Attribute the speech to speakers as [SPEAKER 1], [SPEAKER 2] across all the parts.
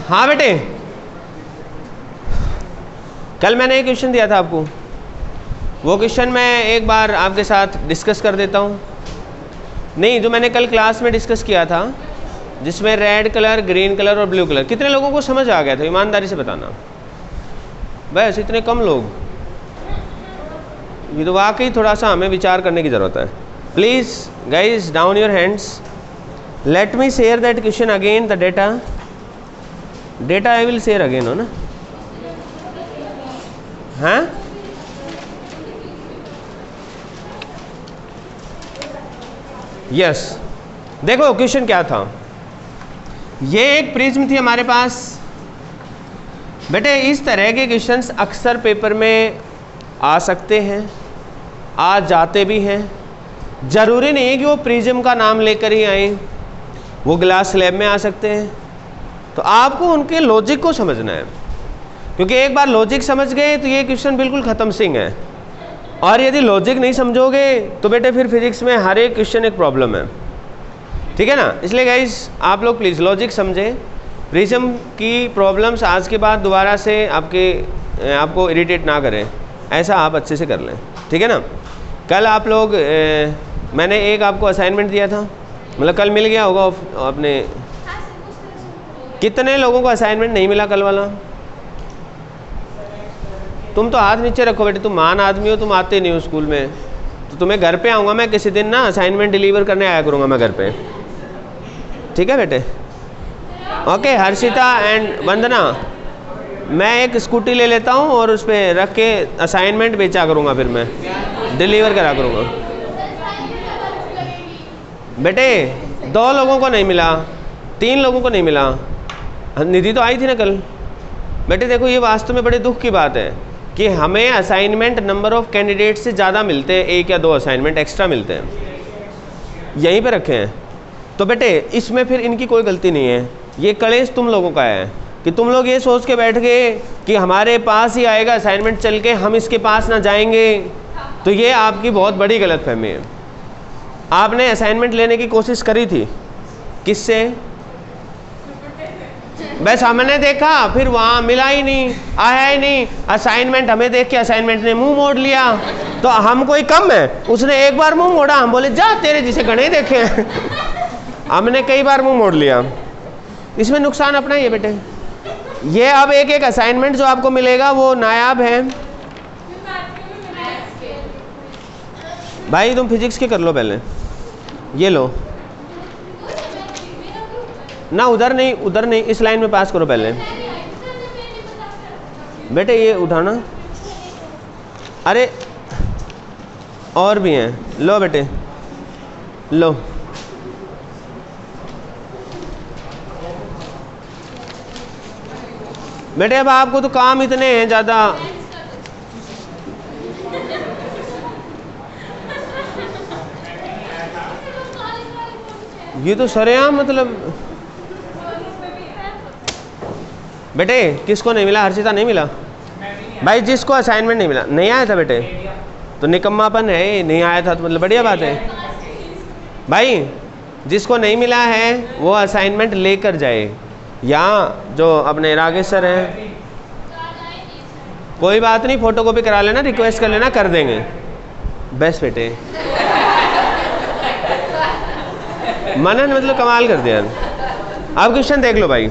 [SPEAKER 1] हाँ बेटे, कल मैंने एक क्वेश्चन दिया था आपको, वो क्वेश्चन मैं एक बार आपके साथ डिस्कस कर देता हूँ। नहीं, जो मैंने कल क्लास में डिस्कस किया था, जिसमें रेड कलर, ग्रीन कलर और ब्लू कलर, कितने लोगों को समझ आ गया था? ईमानदारी से बताना। बस इतने कम लोग, ये तो वाकई थोड़ा सा हमें विचार करने की ज़रूरत है। Please guys down your hands, let me share that question again, the data I will share again, हो ना? हाँ, यस। देखो क्वेश्चन क्या था, ये एक प्रिज्म थी हमारे पास। बेटे इस तरह के क्वेश्चंस अक्सर पेपर में आ सकते हैं, आ जाते भी हैं। ज़रूरी नहीं है कि वो प्रिज्म का नाम लेकर ही आए, वो ग्लास स्लैब में आ सकते हैं। तो आपको उनके लॉजिक को समझना है, क्योंकि एक बार लॉजिक समझ गए तो ये क्वेश्चन बिल्कुल ख़त्म सिंह है। और यदि लॉजिक नहीं समझोगे तो बेटे फिर फिजिक्स में हर एक क्वेश्चन एक प्रॉब्लम है, ठीक है ना? इसलिए गाइस आप लोग प्लीज़ लॉजिक समझें। प्रिज्म की प्रॉब्लम्स आज के बाद दोबारा से आपको इरिटेट ना करें, ऐसा आप अच्छे से कर लें, ठीक है ना? कल आप लोग मैंने एक आपको असाइनमेंट दिया था, मतलब कल मिल गया होगा अपने। कितने लोगों को असाइनमेंट नहीं मिला कल वाला? तुम तो हाथ नीचे रखो बेटे, तुम महान आदमी हो, तुम आते नहीं हो स्कूल में। तो तुम्हें घर पे आऊँगा मैं किसी दिन ना, असाइनमेंट डिलीवर करने आया करूँगा मैं घर पे, ठीक है बेटे? ओके हर्षिता एंड वंदना, मैं एक स्कूटी ले लेता हूँ और उस पर रख के असाइनमेंट बेचा करूँगा, फिर मैं डिलीवर करा करूँगा। बेटे 2 लोगों को नहीं मिला, 3 लोगों को नहीं मिला, निधि तो आई थी ना कल। बेटे देखो ये वास्तव में बड़े दुख की बात है कि हमें असाइनमेंट नंबर ऑफ कैंडिडेट से ज़्यादा मिलते हैं, 1 या 2 असाइनमेंट एक्स्ट्रा मिलते हैं, यहीं पे रखे हैं। तो बेटे इसमें फिर इनकी कोई गलती नहीं है, ये कलेश तुम लोगों का है कि तुम लोग ये सोच के बैठ गए कि हमारे पास ही आएगा असाइनमेंट चल के, हम इसके पास ना जाएंगे। तो ये आपकी बहुत बड़ी गलतफहमी है। आपने असाइनमेंट लेने की कोशिश करी थी, किससे? बस हमने देखा, फिर वहाँ मिला ही नहीं, आया ही नहीं। असाइनमेंट हमें देख के असाइनमेंट ने मुंह मोड़ लिया, तो हम कोई कम है? उसने एक बार मुंह मोड़ा, हम बोले जा तेरे जिसे गणे देखे। हमने कई बार मुंह मोड़ लिया। इसमें नुकसान अपना ही है बेटे। ये अब एक असाइनमेंट जो आपको मिलेगा वो नायाब है। भाई तुम फिजिक्स के कर लो पहले, ये लो ना, उधर नहीं, इस लाइन में पास करो पहले। बेटे ये उठाना, अरे और भी हैं, लो बेटे लो। बेटे अब आपको तो काम इतने हैं ज़्यादा। ये तो सरेआम मतलब। बेटे किसको नहीं मिला? हर्षिता नहीं मिला भाई, जिसको असाइनमेंट नहीं मिला, नहीं आया था बेटे तो निकम्मापन है, नहीं आया था तो मतलब बढ़िया बात है भाई। जिसको नहीं मिला है वो असाइनमेंट लेकर जाए। यहाँ जो अपने राकेश सर हैं, कोई बात नहीं, फोटो कॉपी करा लेना, रिक्वेस्ट कर लेना, कर देंगे। बस बेटे मनन मतलब कमाल कर दिया। अब क्वेश्चन देख लो भाई,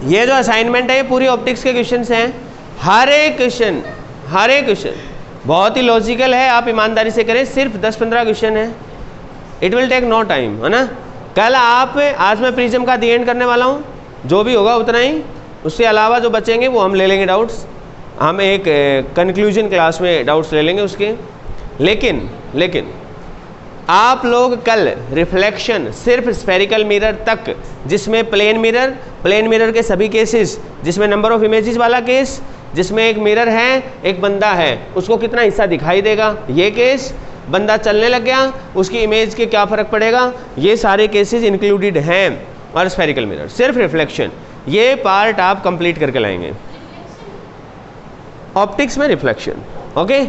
[SPEAKER 1] ये जो असाइनमेंट है ये पूरी ऑप्टिक्स के क्वेश्चंस हैं। हर एक क्वेश्चन बहुत ही लॉजिकल है, आप ईमानदारी से करें। सिर्फ 10-15 क्वेश्चन है, it will take no time, है ना? कल आज मैं प्रिज्म का दी एंड करने वाला हूँ, जो भी होगा उतना ही, उसके अलावा जो बचेंगे वो हम ले लेंगे डाउट्स। हम एक कंक्लूजन क्लास में डाउट्स ले लेंगे उसके। लेकिन आप लोग कल रिफ्लेक्शन सिर्फ स्फेरिकल मिरर तक, जिसमें प्लेन मिरर के सभी केसेस, जिसमें नंबर ऑफ इमेजेस वाला केस, जिसमें एक मिरर है एक बंदा है, उसको कितना हिस्सा दिखाई देगा, ये केस, बंदा चलने लग गया उसकी इमेज के क्या फ़र्क पड़ेगा, ये सारे केसेस इंक्लूडेड हैं। और स्फेरिकल मिरर, सिर्फ रिफ्लेक्शन, ये पार्ट आप कंप्लीट करके लाएंगे ऑप्टिक्स में रिफ्लेक्शन, ओके?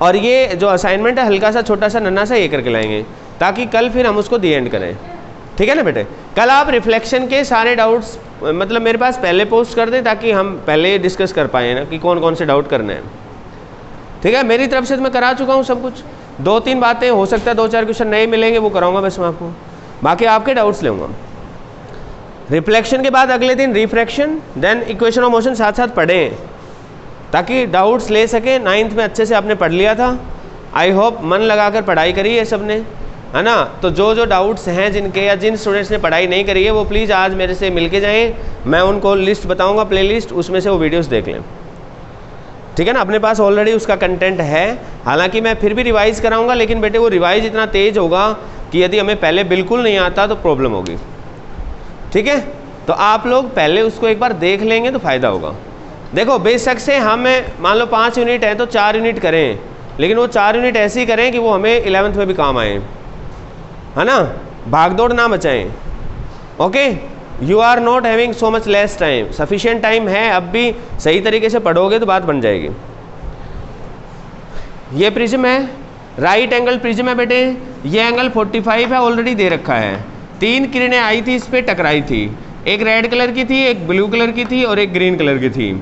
[SPEAKER 1] और ये जो असाइनमेंट है हल्का सा छोटा सा नन्हा सा ये करके लाएंगे, ताकि कल फिर हम उसको दी एंड करें, ठीक है ना बेटे? कल आप रिफ्लेक्शन के सारे डाउट्स मतलब मेरे पास पहले पोस्ट कर दें ताकि हम पहले डिस्कस कर पाएँ ना कि कौन कौन से डाउट करने हैं। ठीक है, मेरी तरफ से तो मैं करा चुका हूँ सब कुछ। 2-3 बातें हो सकता है 2-4 क्वेश्चन नए मिलेंगे, वो कराऊंगा बस मैं आपको, बाकी आपके डाउट्स लूँगा। रिफ्लेक्शन के बाद अगले दिन refraction, then equation of motion साथ साथ पढ़ें ताकि डाउट्स ले सकें। 9th में अच्छे से आपने पढ़ लिया था, आई होप मन लगाकर पढ़ाई करी है सब ने, है ना। तो जो जो डाउट्स हैं जिनके या जिन स्टूडेंट्स ने पढ़ाई नहीं करी है वो प्लीज़ आज मेरे से मिल के जाएँ, मैं उनको लिस्ट बताऊँगा प्ले लिस्ट, उसमें से वो वीडियोज़ देख लें। ठीक है ना, अपने पास ऑलरेडी उसका कंटेंट है, हालांकि मैं फिर भी रिवाइज़ कराऊंगा, लेकिन बेटे वो रिवाइज इतना तेज़ होगा कि यदि हमें पहले बिल्कुल नहीं आता तो प्रॉब्लम होगी। ठीक है, तो आप लोग पहले उसको एक बार देख लेंगे तो फ़ायदा होगा। देखो बेशक से हम मान लो 5 यूनिट है तो 4 यूनिट करें, लेकिन वो 4 यूनिट ऐसे ही करें कि वो हमें 11th में भी काम आए, है ना, भागदौड़ ना मचाएं। Okay, you are not having so much less time, sufficient time है, अब भी सही तरीके से पढ़ोगे तो बात बन जाएगी। ये प्रिज्म है, राइट एंगल प्रिज्म है बेटे, ये एंगल 45 है, ऑलरेडी दे रखा है। 3 किरणें आई थी, इस पर टकराई थी, एक रेड कलर की थी, एक ब्लू कलर की थी और एक ग्रीन कलर की थी।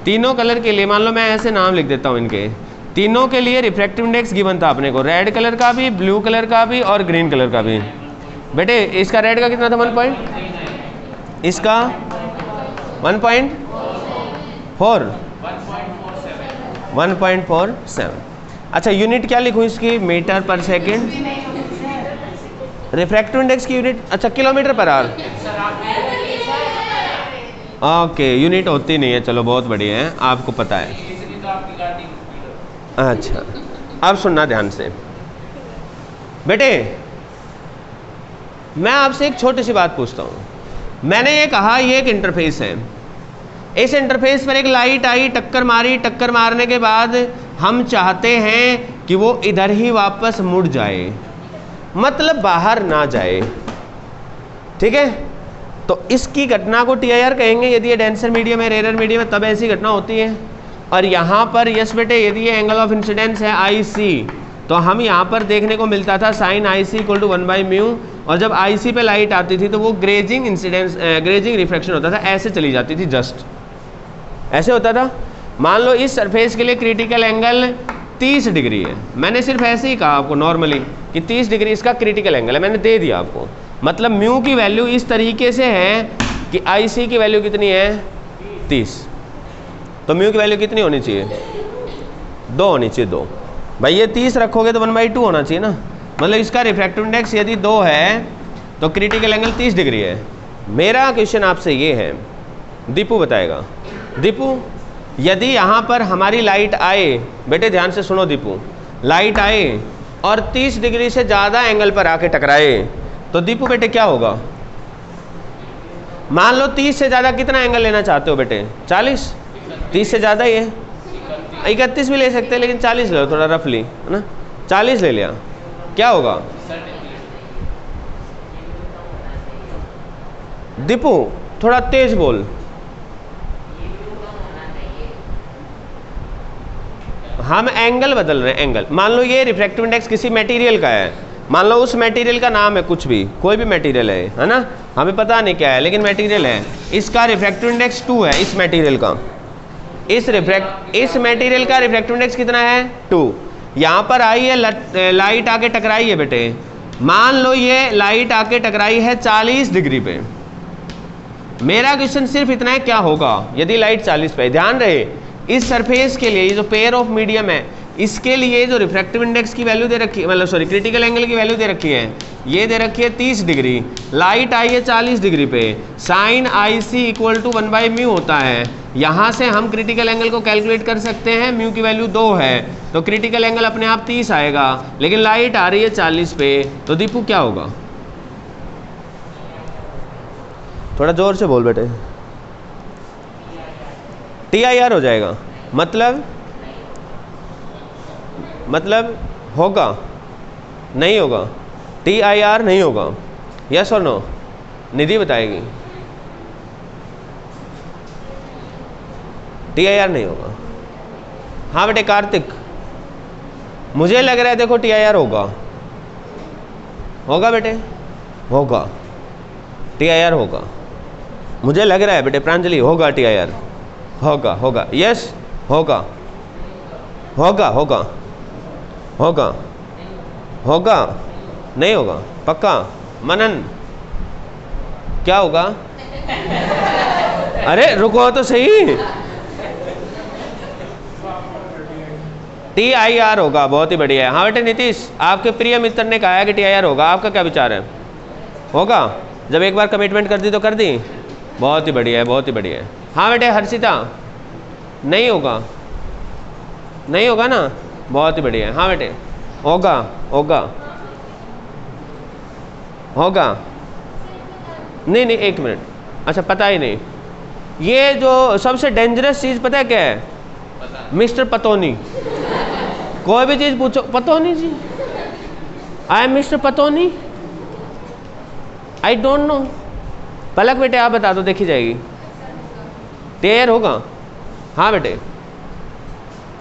[SPEAKER 1] तीनों कलर के लिए मान लो मैं ऐसे नाम लिख देता हूँ इनके, तीनों के लिए रिफ्रैक्टिव इंडेक्स गिवन था अपने को, रेड कलर का भी, ब्लू कलर का भी और ग्रीन कलर का भी। बेटे इसका रेड का कितना था 1 पॉइंट, इसका 1.47। अच्छा यूनिट क्या लिखूँ इसकी, मीटर पर सेकंड। रिफ्रैक्टिव इंडेक्स की यूनिट, अच्छा kilometre per hour. Okay, unit होती नहीं है, चलो बहुत बढ़िया है, आपको पता है। अच्छा अब सुनना ध्यान से बेटे, मैं आपसे एक छोटी सी बात पूछता हूँ। मैंने ये कहा ये एक इंटरफेस है, इस इंटरफेस पर एक लाइट आई, टक्कर मारी, टक्कर मारने के बाद हम चाहते हैं कि वो इधर ही वापस मुड़ जाए, मतलब बाहर ना जाए। ठीक है, तो इसकी घटना को TIR कहेंगे यदि ये डेंसर मीडियम है, रेयर मीडियम है, तब ऐसी घटना होती है। और यहाँ पर यस बेटे, यदि ये एंगल ऑफ इंसिडेंस है IC, तो हम यहाँ पर देखने को मिलता था साइन IC इक्वल टू 1/μ, और जब IC पे लाइट आती थी तो वो ग्रेजिंग इंसिडेंस, ग्रेजिंग रिफ्रैक्शन होता था, ऐसे चली जाती थी, जस्ट ऐसे होता था। मान लो इस सरफेस के लिए क्रिटिकल एंगल 30 डिग्री है, मैंने सिर्फ ऐसे ही कहा आपको नॉर्मली कि 30 डिग्री इसका क्रिटिकल एंगल है, मैंने दे दिया आपको। मतलब म्यू की वैल्यू इस तरीके से है कि IC की वैल्यू कितनी है 30, तो म्यू की वैल्यू कितनी होनी चाहिए, 2 होनी चाहिए, 2। भाई ये 30 रखोगे तो 1/2 होना चाहिए ना, मतलब इसका रिफ्रैक्टिव इंडेक्स यदि 2 है तो क्रिटिकल एंगल 30 डिग्री है। मेरा क्वेश्चन आपसे ये है, दीपू बताएगा। दीपू यदि यहाँ पर हमारी लाइट आए, बेटे ध्यान से सुनो दीपू, लाइट आए और 30 डिग्री से ज़्यादा एंगल पर आके टकराए, तो दीपू बेटे क्या होगा। मान लो 30 से ज़्यादा कितना एंगल लेना चाहते हो बेटे, 40, 30 से ज़्यादा ही है, 31 भी ले सकते हैं, लेकिन 40 ले लो थोड़ा रफली, है ना, 40 ले लिया, क्या होगा। दीपू थोड़ा तेज बोल। हम एंगल बदल रहे हैं, एंगल। मान लो ये रिफ्रैक्टिव इंडेक्स किसी मटेरियल का है, मान लो उस मटेरियल का नाम है कुछ भी, कोई भी मटेरियल है ना, हमें पता नहीं क्या है लेकिन मटेरियल है, इसका रिफ्रैक्टिव इंडेक्स 2 है, इस मटेरियल का, इस मटेरियल का रिफ्रैक्टिव इंडेक्स कितना है 2। यहाँ पर आई है लाइट आके टकराई है बेटे, मान लो ये लाइट आके टकराई है 40 डिग्री पे। मेरा क्वेश्चन सिर्फ इतना है, क्या होगा यदि लाइट 40 पे। ध्यान रहे इस सरफेस के लिए, ये जो पेयर ऑफ मीडियम है, इसके लिए जो रिफ्रैक्टिव इंडेक्स की वैल्यू दे रखी है, मतलब सॉरी क्रिटिकल एंगल की वैल्यू दे रखी है, ये दे रखी है 30 डिग्री, लाइट आई है 40 डिग्री पे, साइन IC इक्वल टू 1/μ होता है। यहाँ से हम क्रिटिकल एंगल को कैलकुलेट कर सकते हैं, म्यू की वैल्यू 2 है, तो क्रिटिकल एंगल अपने आप 30 आएगा, लेकिन लाइट आ रही है 40 पे, तो दीपू क्या होगा। थोड़ा जोर से बोल बेटे। TIR हो जाएगा, मतलब होगा नहीं होगा, TIR नहीं होगा, यस और नो। निधि बताएगी, TIR नहीं होगा। हाँ बेटे कार्तिक, मुझे लग रहा है देखो TIR होगा, होगा बेटे, होगा, TIR होगा। मुझे लग रहा है बेटे प्रांजलि होगा TIR, होगा होगा, यस होगा होगा होगा होगा होगा, नहीं होगा पक्का? मनन क्या होगा? अरे रुको तो सही, TIR होगा, बहुत ही बढ़िया है। हाँ बेटे नीतीश, आपके प्रिय मित्र ने कहा है कि TIR होगा, आपका क्या विचार है? होगा? जब एक बार कमिटमेंट कर दी तो कर दी, बहुत ही बढ़िया है, बहुत ही बढ़िया है। हाँ बेटे हर्षिता, नहीं होगा, नहीं होगा ना, बहुत ही बढ़िया है। हाँ बेटे होगा होगा होगा, नहीं नहीं एक मिनट, अच्छा पता ही नहीं। ये जो सबसे डेंजरस चीज़ पता है क्या है? मिस्टर पतोनी, कोई भी चीज़ पूछो Patoni ji, I am mister Patoni, I don't know. Palak बेटे आप बता दो, देखी जाएगी। TIR होगा? हाँ बेटे,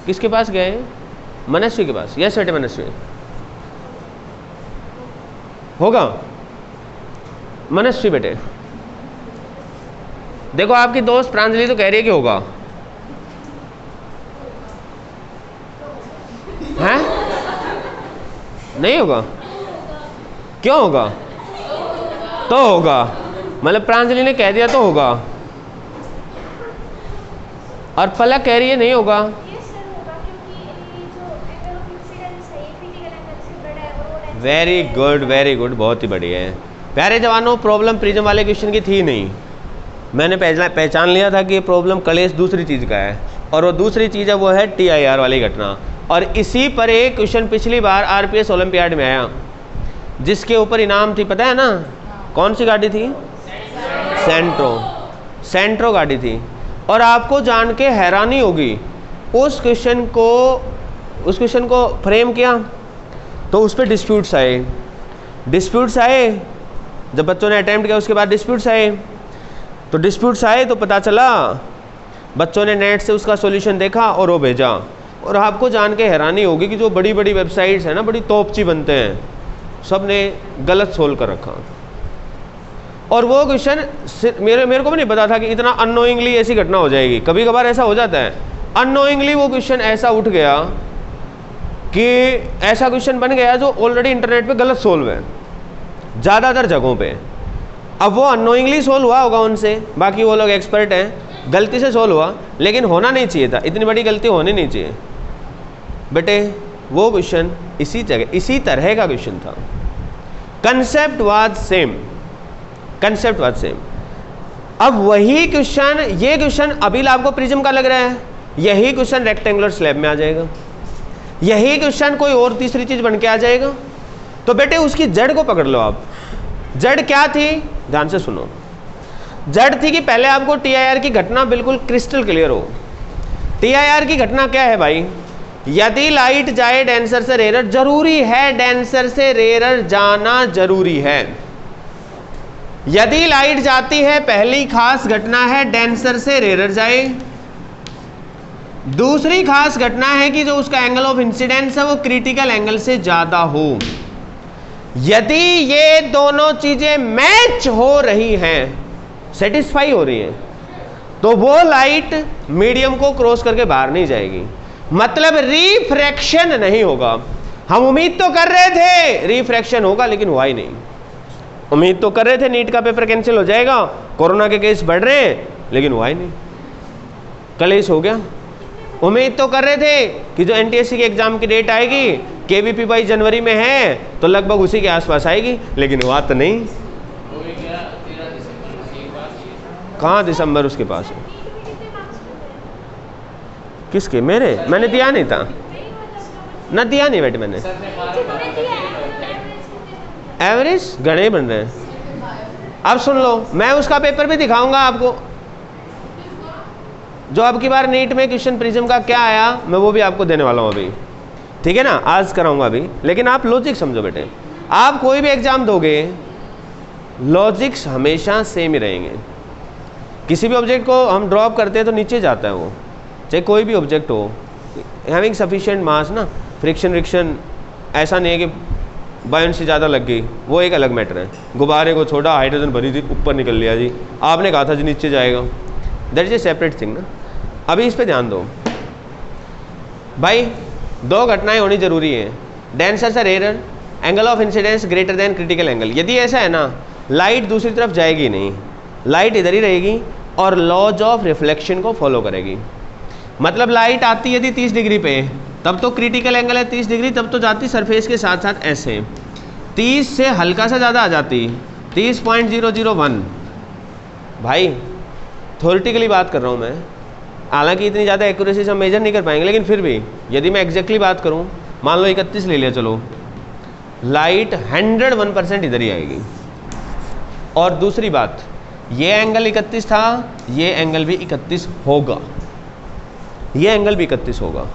[SPEAKER 1] किसके पास गए? मनस्वी के पास, यस बेटे मनस्वी होगा। मनस्वी बेटे देखो, आपकी दोस्त प्रांजलि तो कह रही है कि होगा, हैं? नहीं होगा? क्यों होगा? तो होगा, मतलब प्रांजलि ने कह दिया तो होगा, और पलक कह रही है नहीं होगा। वेरी गुड वेरी गुड, बहुत ही बढ़िया है। प्यारे जवानों, प्रॉब्लम प्रिज्म वाले क्वेश्चन की थी नहीं, मैंने पहचान लिया था कि ये प्रॉब्लम कलेश दूसरी चीज़ का है, और वो दूसरी चीज़ है वो है TIR वाली घटना। और इसी पर एक क्वेश्चन पिछली बार RPS ओलंपियाड में आया, जिसके ऊपर इनाम थी, पता है ना कौन सी गाड़ी थी? सेंट्रो गाड़ी थी। और आपको जान के हैरानी होगी, उस क्वेश्चन को फ्रेम किया तो उस पर डिस्प्यूट्स आए, जब बच्चों ने अटेम्प्ट किया उसके बाद डिस्प्यूट्स आए, तो पता चला बच्चों ने नेट से उसका सॉल्यूशन देखा और वो भेजा। और आपको जान के हैरानी होगी कि जो बड़ी बड़ी वेबसाइट्स हैं ना, बड़ी तोपची बनते हैं, सब ने गलत सोल्व कर रखा। और वो क्वेश्चन मेरे को भी नहीं पता था कि इतना अननोइंगली ऐसी घटना हो जाएगी। कभी कभार ऐसा हो जाता है, अननोइंगली वो क्वेश्चन ऐसा उठ गया कि ऐसा क्वेश्चन बन गया जो ऑलरेडी इंटरनेट पे गलत सोल्व है ज़्यादातर जगहों पे। अब वो अननोइंगली सोल्व हुआ होगा उनसे, बाकी वो लोग एक्सपर्ट हैं, गलती से सोल्व हुआ, लेकिन होना नहीं चाहिए था, इतनी बड़ी गलती होनी नहीं चाहिए बेटे। वो क्वेश्चन इसी तरह का क्वेश्चन था, कंसेप्ट वाज सेम। अब वही क्वेश्चन, ये क्वेश्चन अभी आपको प्रिज्म का लग रहा है, यही क्वेश्चन रेक्टेंगुलर स्लैब में आ जाएगा, यही क्वेश्चन कोई और तीसरी चीज बन के आ जाएगा। तो बेटे उसकी जड़ को पकड़ लो आप। जड़ क्या थी, ध्यान से सुनो। जड़ थी कि पहले आपको TIR की घटना बिल्कुल क्रिस्टल क्लियर हो। TIR की घटना क्या है भाई? यदि लाइट जाए डेंसर से रेयर, जरूरी है डेंसर से रेयर जाना जरूरी है। यदि लाइट जाती है, पहली खास घटना है डेंसर से रेयर जाए। दूसरी खास घटना है कि जो उसका एंगल ऑफ इंसिडेंस है वो क्रिटिकल एंगल से ज्यादा हो। यदि ये दोनों चीजें मैच हो रही हैं, सेटिस्फाई हो रही हैं, तो वो लाइट मीडियम को क्रॉस करके बाहर नहीं जाएगी, मतलब रिफ्रैक्शन नहीं होगा। हम उम्मीद तो कर रहे थे रिफ्रैक्शन होगा, लेकिन हुआ ही नहीं। उम्मीद तो कर रहे थे नीट का पेपर कैंसिल हो जाएगा, कोरोना के केस बढ़ रहे हैं, लेकिन हुआ ही नहीं, कलेश हो गया। उम्मीद तो कर रहे थे कि जो NTSC के एग्जाम की डेट आएगी, KVP बाई जनवरी में है, तो लगभग उसी के आसपास आएगी, लेकिन हुआ तो नहीं। कहाँ दिसंबर उसके पास है? किसके? मेरे? मैंने दिया नहीं था ना, दिया नहीं बेटे मैंने। एवरेज गणे बन रहे हैं। अब सुन लो, मैं उसका पेपर भी दिखाऊंगा आपको, जो अब की बार नीट में क्वेश्चन प्रिज्म का क्या आया, मैं वो भी आपको देने वाला हूँ अभी, ठीक है ना, आज कराऊंगा अभी। लेकिन आप लॉजिक समझो बेटे, आप कोई भी एग्जाम दोगे, लॉजिक्स हमेशा सेम ही रहेंगे। किसी भी ऑब्जेक्ट को हम ड्रॉप करते हैं तो नीचे जाता है वो, चाहे कोई भी ऑब्जेक्ट हो, हैविंग सफिशिएंट मास ना, फ्रिक्शन रिक्शन, ऐसा नहीं है कि बायोन्सी ज़्यादा लग गई, वो एक अलग मैटर है। गुब्बारे को छोड़ा, हाइड्रोजन भरी थी, ऊपर निकल लिया जी, आपने कहा था जी नीचे जाएगा, that is a separate thing ना। अभी इस पे ध्यान दो भाई, दो घटनाएं होनी जरूरी है, डेंसर और rare, angle of incidence greater than critical angle. यदि ऐसा है ना, लाइट दूसरी तरफ जाएगी नहीं, लाइट इधर ही रहेगी और लॉज ऑफ रिफ्लेक्शन को फॉलो करेगी। मतलब लाइट आती यदि 30 डिग्री पे, तब तो क्रिटिकल एंगल है 30 डिग्री, तब तो जाती सरफेस के साथ साथ ऐसे, 30 से हल्का सा ज़्यादा आ जाती, 30.001। भाई थ्योरेटिकली बात कर रहा हूँ मैं, हालांकि इतनी ज़्यादा एक्यूरेसी से हम मेजर नहीं कर पाएंगे, लेकिन फिर भी यदि मैं एग्जैक्टली बात करूँ, मान लो 31 ले लिया, चलो लाइट 101% इधर ही आएगी। और दूसरी बात, ये एंगल 31 था, ये एंगल भी 31 होगा, ये एंगल भी 31 होगा।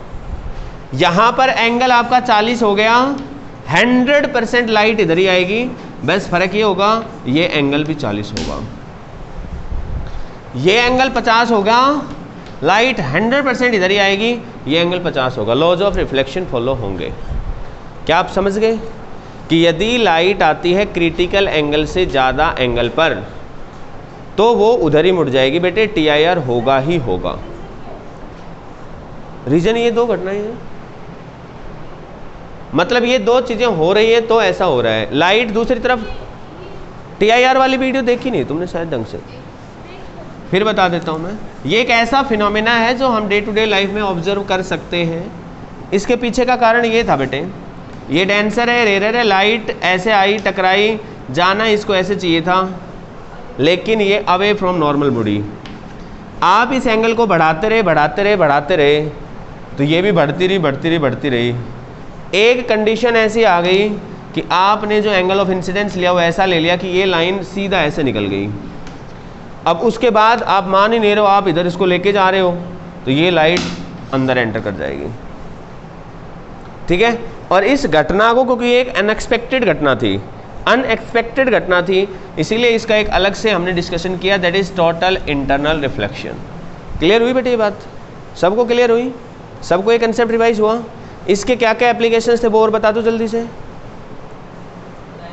[SPEAKER 1] यहाँ पर एंगल आपका 40 हो गया, 100% लाइट इधर ही आएगी, बस फर्क ये होगा ये एंगल भी 40 होगा, ये एंगल 50 होगा, लाइट 100% इधर ही आएगी, ये एंगल 50 होगा, लॉज ऑफ रिफ्लेक्शन फॉलो होंगे। क्या आप समझ गए कि यदि लाइट आती है क्रिटिकल एंगल से ज़्यादा एंगल पर, तो वो उधर ही मुड़ जाएगी बेटे, TIR होगा ही होगा। रीजन ये दो घटनाएं हैं, मतलब ये दो चीजें हो रही है तो ऐसा हो रहा है। लाइट दूसरी तरफ, TIR वाली वीडियो देखी नहीं तुमने शायद ढंग से, फिर बता देता हूं मैं। ये एक ऐसा फिनोमेना है जो हम डे टू डे लाइफ में ऑब्जर्व कर सकते हैं। इसके पीछे का कारण ये था बेटे, ये डेंसर है, रेयर है, लाइट ऐसे आई, टकराई, जाना इसको ऐसे चाहिए था, लेकिन ये अवे फ्रॉम नॉर्मल मुड़ी। आप इस एंगल को बढ़ाते रहे, बढ़ाते रहे, बढ़ाते रहे, तो ये भी बढ़ती रही, बढ़ती रही, बढ़ती रही। एक कंडीशन ऐसी आ गई कि आपने जो एंगल ऑफ इंसिडेंस लिया वो ऐसा ले लिया कि ये लाइन सीधा ऐसे निकल गई। अब उसके बाद आप मान ही नहीं रहे हो, आप इधर इसको लेके जा रहे हो, तो ये लाइट अंदर एंटर कर जाएगी, ठीक है। और इस घटना को, क्योंकि एक अनएक्सपेक्टेड घटना थी, अनएक्सपेक्टेड घटना थी, इसीलिए इसका एक अलग से हमने डिस्कशन किया, that is total internal reflection. Clear हुई बेटे ये बात? सबको क्लियर हुई? सबको ये कंसेप्ट रिवाइज हुआ? इसके क्या क्या एप्लीकेशंस थे वो और बता दो जल्दी से।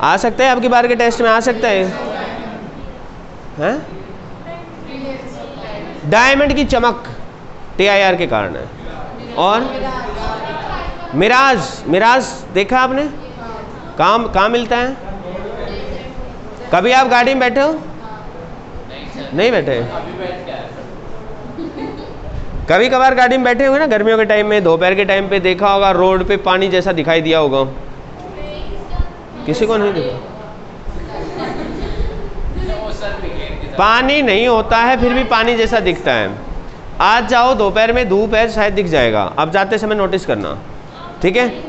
[SPEAKER 1] आ सकता है आपकी बार के टेस्ट में, आ सकता है, हैं? डायमंड की चमक TIR के कारण है, और मिराज, मिराज देखा आपने? कहाँ मिलता है? कभी आप गाड़ी में बैठे हो? नहीं बैठे? कभी कभार गाड़ी में बैठे होंगे ना गर्मियों के टाइम में, दोपहर के टाइम पे देखा होगा रोड पे पानी जैसा दिखाई दिया होगा, किसी को नहीं दिखा? पानी नहीं होता है, फिर भी पानी जैसा दिखता है। आज जाओ दोपहर में, धूप है, शायद दिख जाएगा, अब जाते समय नोटिस करना, ठीक है।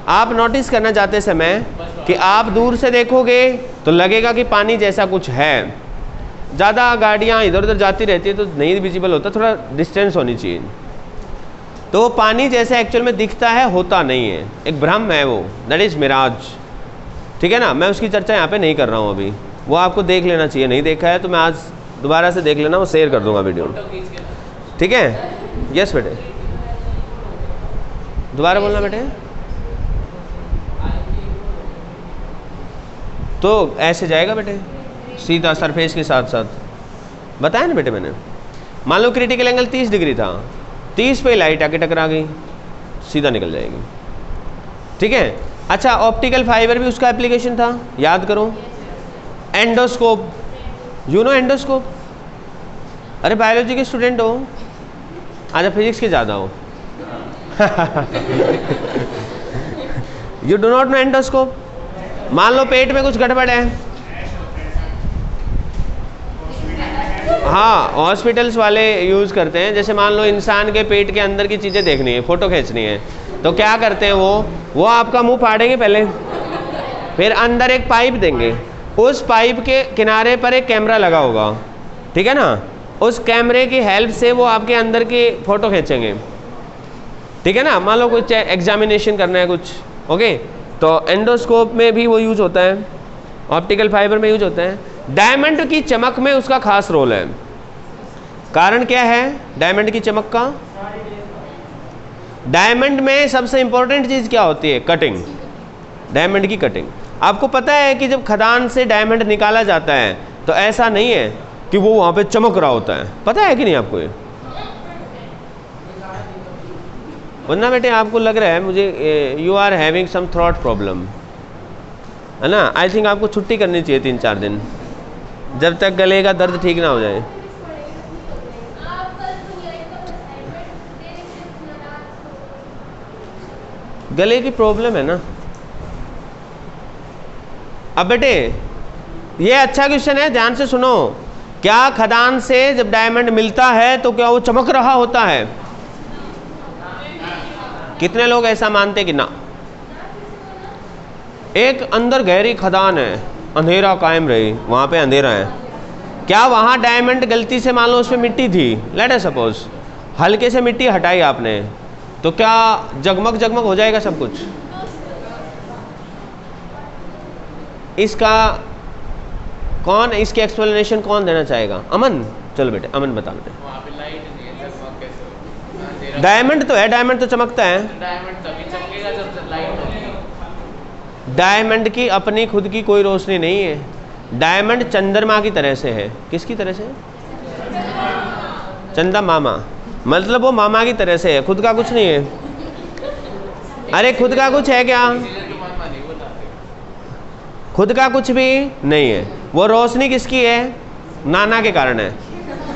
[SPEAKER 1] आप नोटिस करना जाते समय कि आप दूर से देखोगे तो लगेगा कि पानी जैसा कुछ है, ज़्यादा गाड़ियाँ इधर उधर जाती रहती है तो नहीं विजिबल होता, थोड़ा डिस्टेंस होनी चाहिए, तो पानी जैसे एक्चुअल में दिखता है, होता नहीं है, एक भ्रम है वो, दैट इज मिराज, ठीक है ना। मैं उसकी चर्चा यहाँ पे नहीं कर रहा हूँ अभी, वो आपको देख लेना चाहिए, नहीं देखा है तो मैं आज दोबारा से देख लेना, वो शेयर कर दूंगा वीडियो, ठीक है। यस बेटे, दोबारा बोलना बेटे। तो ऐसे जाएगा बेटे, सीधा सरफेस के साथ साथ, बताया ना बेटे मैंने। मान लो क्रिटिकल एंगल 30 डिग्री था, 30 पे लाइट आके टकरा गई, सीधा निकल जाएगी, ठीक है। अच्छा, ऑप्टिकल फाइबर भी उसका एप्लीकेशन था, याद करो। Endoscope, you know endoscope? अरे बायोलॉजी के स्टूडेंट हो, अच्छा फिजिक्स के ज़्यादा हो। You do not know endoscope? मान लो पेट में कुछ गड़बड़ है, हाँ हॉस्पिटल्स वाले यूज़ करते हैं, जैसे मान लो इंसान के पेट के अंदर की चीज़ें देखनी है, फ़ोटो खींचनी है, तो क्या करते हैं वो आपका मुंह फाड़ेंगे पहले, फिर अंदर एक पाइप देंगे, उस पाइप के किनारे पर एक कैमरा लगा होगा, ठीक है ना, उस कैमरे की हेल्प से वो आपके अंदर की फ़ोटो खींचेंगे, ठीक है ना। मान लो कुछ एग्जामिनेशन करना है कुछ, ओके, तो एंडोस्कोप में भी वो यूज होता है, ऑप्टिकल फाइबर में यूज होता है। डायमंड की चमक में उसका खास रोल है। कारण क्या है डायमंड की चमक का? डायमंड में सबसे इंपॉर्टेंट चीज़ क्या होती है? कटिंग। डायमंड की कटिंग। आपको पता है कि जब खदान से डायमंड निकाला जाता है तो ऐसा नहीं है कि वो वहाँ पे चमक रहा होता है, पता है कि नहीं आपको ये? वरना बेटे आपको लग रहा है मुझे you are having some throat problem, है ना? आई थिंक आपको छुट्टी करनी चाहिए 3-4 दिन, जब तक गले का दर्द ठीक ना हो जाए। गले की प्रॉब्लम है ना। अब बेटे ये अच्छा क्वेश्चन है, ध्यान से सुनो। क्या खदान से जब डायमंड मिलता है तो क्या वो चमक रहा होता है? कितने लोग ऐसा मानते कि ना? एक अंदर गहरी खदान है, अंधेरा कायम रही, वहां पे अंधेरा है, क्या वहां डायमंड गलती से मान लो उसमें मिट्टी थी, लेट अस सपोज, हल्के से मिट्टी हटाई आपने, तो क्या जगमग जगमग हो जाएगा सब कुछ? इसका कौन, इसकी एक्सप्लेनेशन कौन देना चाहेगा? अमन, चलो बेटे अमन बता बेटे। डायमंड तो है, डायमंड तो चमकता है।
[SPEAKER 2] डायमंड तभी चमकेगा जब लाइट होगी।
[SPEAKER 1] डायमंड की अपनी खुद की कोई रोशनी नहीं है, डायमंड चंद्रमा की तरह से है। किसकी तरह से? चंदा मामा, मतलब वो मामा की तरह से है, खुद का कुछ नहीं है। अरे खुद का कुछ है क्या? खुद का कुछ भी नहीं है। वो रोशनी किसकी है? नाना के कारण है।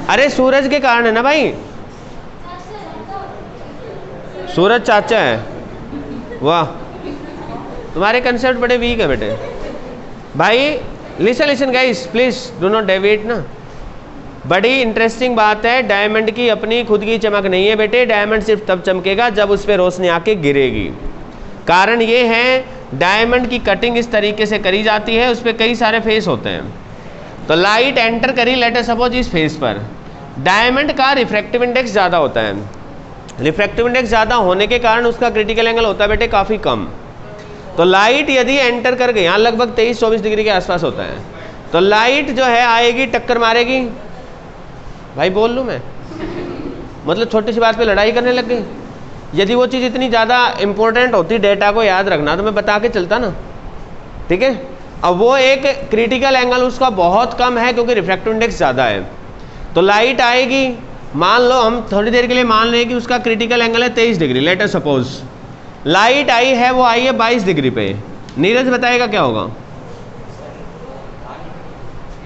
[SPEAKER 1] अरे सूरज के कारण है ना भाई, सूरज चाचा है। वाह, तुम्हारे कंसेप्ट बड़े वीक है बेटे। भाई listen listen guys, please do not deviate ना। बड़ी इंटरेस्टिंग बात है, डायमंड की अपनी खुद की चमक नहीं है बेटे, डायमंड सिर्फ तब चमकेगा जब उस पर रोशनी आके गिरेगी। कारण ये है, डायमंड की कटिंग इस तरीके से करी जाती है, उस पर कई सारे फेस होते हैं। तो लाइट एंटर करी लेट अस सपोज इस फेस पर, डायमंड का रिफ्रैक्टिव इंडेक्स ज़्यादा होता है। रिफ्रैक्टिव इंडेक्स ज़्यादा होने के कारण उसका क्रिटिकल एंगल होता है बेटे काफ़ी कम। तो लाइट यदि एंटर कर गई, यहाँ लगभग 23-24 डिग्री के आसपास होता है, तो लाइट जो है आएगी, टक्कर मारेगी। भाई बोल लूँ मैं, मतलब छोटी सी बात पे लड़ाई करने लग गई। यदि वो चीज़ इतनी ज़्यादा इंपॉर्टेंट होती, डेटा को याद रखना, तो मैं बता के चलता ना, ठीक है। अब वो एक क्रिटिकल एंगल उसका बहुत कम है क्योंकि रिफ्रैक्टिव इंडेक्स ज़्यादा है। तो लाइट आएगी, मान लो हम थोड़ी देर के लिए मान लें कि उसका क्रिटिकल एंगल है 23 डिग्री, लेट अस सपोज। लाइट आई है, वो आई है 22 डिग्री पे। नीरज बताएगा क्या होगा?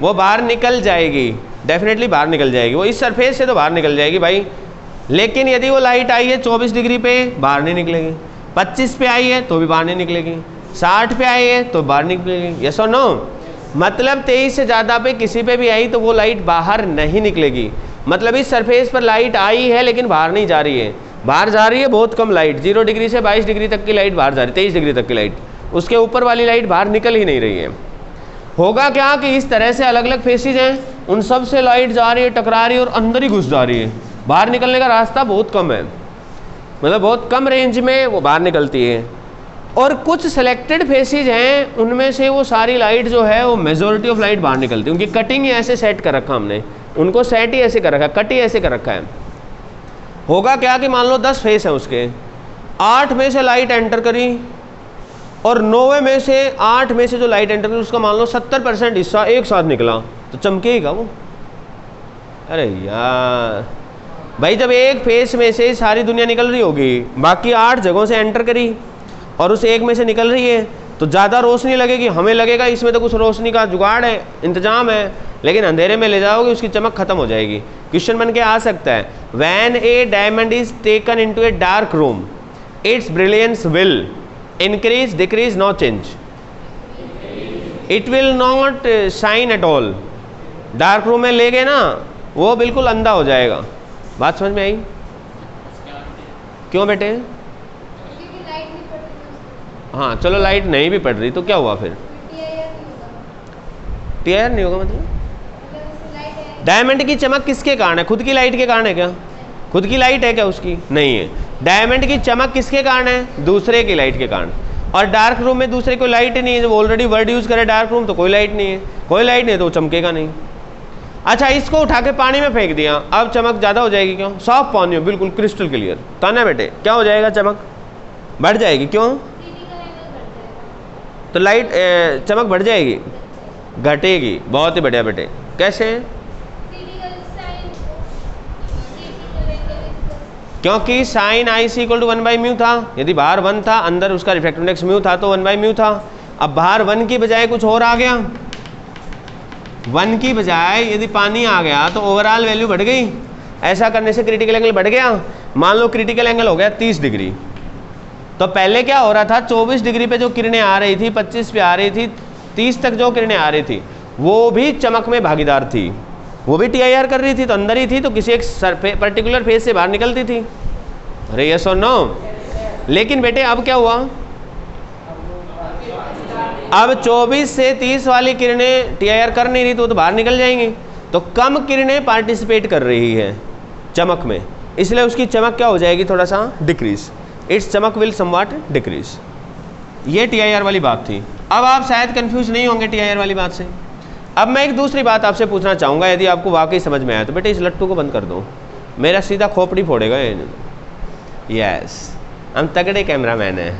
[SPEAKER 1] वो बाहर निकल जाएगी, डेफिनेटली बाहर निकल जाएगी, वो इस सरफेस से तो बाहर निकल जाएगी भाई। लेकिन यदि वो लाइट आई है 24 डिग्री पे, बाहर नहीं निकलेगी। 25 पे आई है तो भी बाहर नहीं निकलेगी। 60 पे आई है तो बाहर निकलेगी। यस और नो? मतलब 23 से ज़्यादा पे किसी पे भी आई तो वो लाइट बाहर नहीं निकलेगी। मतलब इस सरफेस पर लाइट आई है लेकिन बाहर नहीं जा रही है। बाहर जा रही है बहुत कम लाइट, 0 डिग्री से 22 डिग्री तक की लाइट बाहर जा रही है, 23 डिग्री तक की लाइट, उसके ऊपर वाली लाइट बाहर निकल ही नहीं रही है। होगा क्या कि इस तरह से अलग अलग फेसेज हैं, उन सब से लाइट जा रही है, टकरा रही है और अंदर ही घुस जा रही है। बाहर निकलने का रास्ता बहुत कम है, मतलब बहुत कम रेंज में वो बाहर निकलती है। और कुछ सिलेक्टेड फेसेज हैं, उनमें से वो सारी लाइट जो है वो मेजॉरिटी ऑफ लाइट बाहर निकलती है। उनकी कटिंग ही ऐसे सेट कर रखा हमने, उनको सेट ही ऐसे कर रखा है, कट ही ऐसे कर रखा है। होगा क्या कि मान लो 10 फेस हैं उसके, 8 में से लाइट एंटर करी और 9 में से 8 में से जो लाइट एंटर करी उसका मान लो 70% हिस्सा एक साथ निकला, तो चमकेगा वो? अरे यार भाई, जब एक फेस में से सारी दुनिया निकल रही होगी, बाकी 8 जगहों से एंटर करी और उस एक में से निकल रही है, तो ज़्यादा रोशनी लगेगी, हमें लगेगा इसमें तो कुछ रोशनी का जुगाड़ है, इंतजाम है, लेकिन अंधेरे में ले जाओगे उसकी चमक खत्म हो जाएगी। क्वेश्चन बन के आ सकता है, when a diamond is taken into a dark room its brilliance will increase, decrease, no change? It will not shine at all. Dark room में ले गए ना, वो बिल्कुल अंधा हो जाएगा। बात समझ में आई? क्यों बेटे? हाँ चलो, लाइट नहीं भी पड़ रही तो क्या हुआ फिर? टीआईआर नहीं होगा मतलब? डायमंड की चमक किसके कारण है? खुद की लाइट के कारण है क्या? खुद की लाइट है क्या उसकी? नहीं है। डायमंड की चमक किसके कारण है? दूसरे की लाइट के कारण। और डार्क रूम में दूसरे कोई लाइट नहीं है, जब ऑलरेडी वर्ड यूज करे डार्क रूम तो कोई लाइट नहीं है, कोई लाइट नहीं तो वो चमकेगा नहीं। अच्छा, इसको उठा के पानी में फेंक दिया, अब चमक ज़्यादा हो जाएगी क्यों? साफ पानी हो, बिल्कुल क्रिस्टल क्लियर, ताना बेटे क्या हो जाएगा? चमक बढ़ जाएगी। क्यों? तो लाइट चमक बढ़ जाएगी, घटेगी। बहुत ही बढ़िया बेटे। कैसे? क्योंकि sine I C equal to 1/μ था। यदि बाहर 1 था, अंदर उसका रिफ्रैक्टिव इंडेक्स म्यू था, तो 1/μ था। अब बाहर 1 की बजाय कुछ और आ गया, 1 की बजाय यदि पानी आ गया तो ओवरऑल वैल्यू बढ़ गई। ऐसा करने से क्रिटिकल एंगल बढ़ गया। मान लो क्रिटिकल एंगल हो गया 30 डिग्री, तो पहले क्या हो रहा था, 24 डिग्री पे जो किरणें आ रही थी, 25 पे आ रही थी, 30 तक जो किरणें आ रही थी वो भी चमक में भागीदार थी, वो भी TIR कर रही थी, तो अंदर ही थी, तो किसी एक पर्टिकुलर फेज से बाहर निकलती थी। अरे यस और नो? लेकिन बेटे अब क्या हुआ, अब 24 से 30 वाली किरणें TIR कर नहीं रही, तो बाहर निकल जाएंगी। तो कम किरणें पार्टिसिपेट कर रही है चमक में, इसलिए उसकी चमक क्या हो जाएगी, थोड़ा सा डिक्रीज। इट्स चमक विल समवॉट डिक्रीज। ये TIR वाली बात थी। अब आप शायद कंफ्यूज नहीं होंगे TIR वाली बात से। अब मैं एक दूसरी बात आपसे पूछना चाहूँगा, यदि आपको वाकई समझ में आया तो बेटे इस लट्टू को बंद कर दो, मेरा सीधा खोपड़ी फोड़ेगा। यस, हम तगड़े कैमरामैन हैं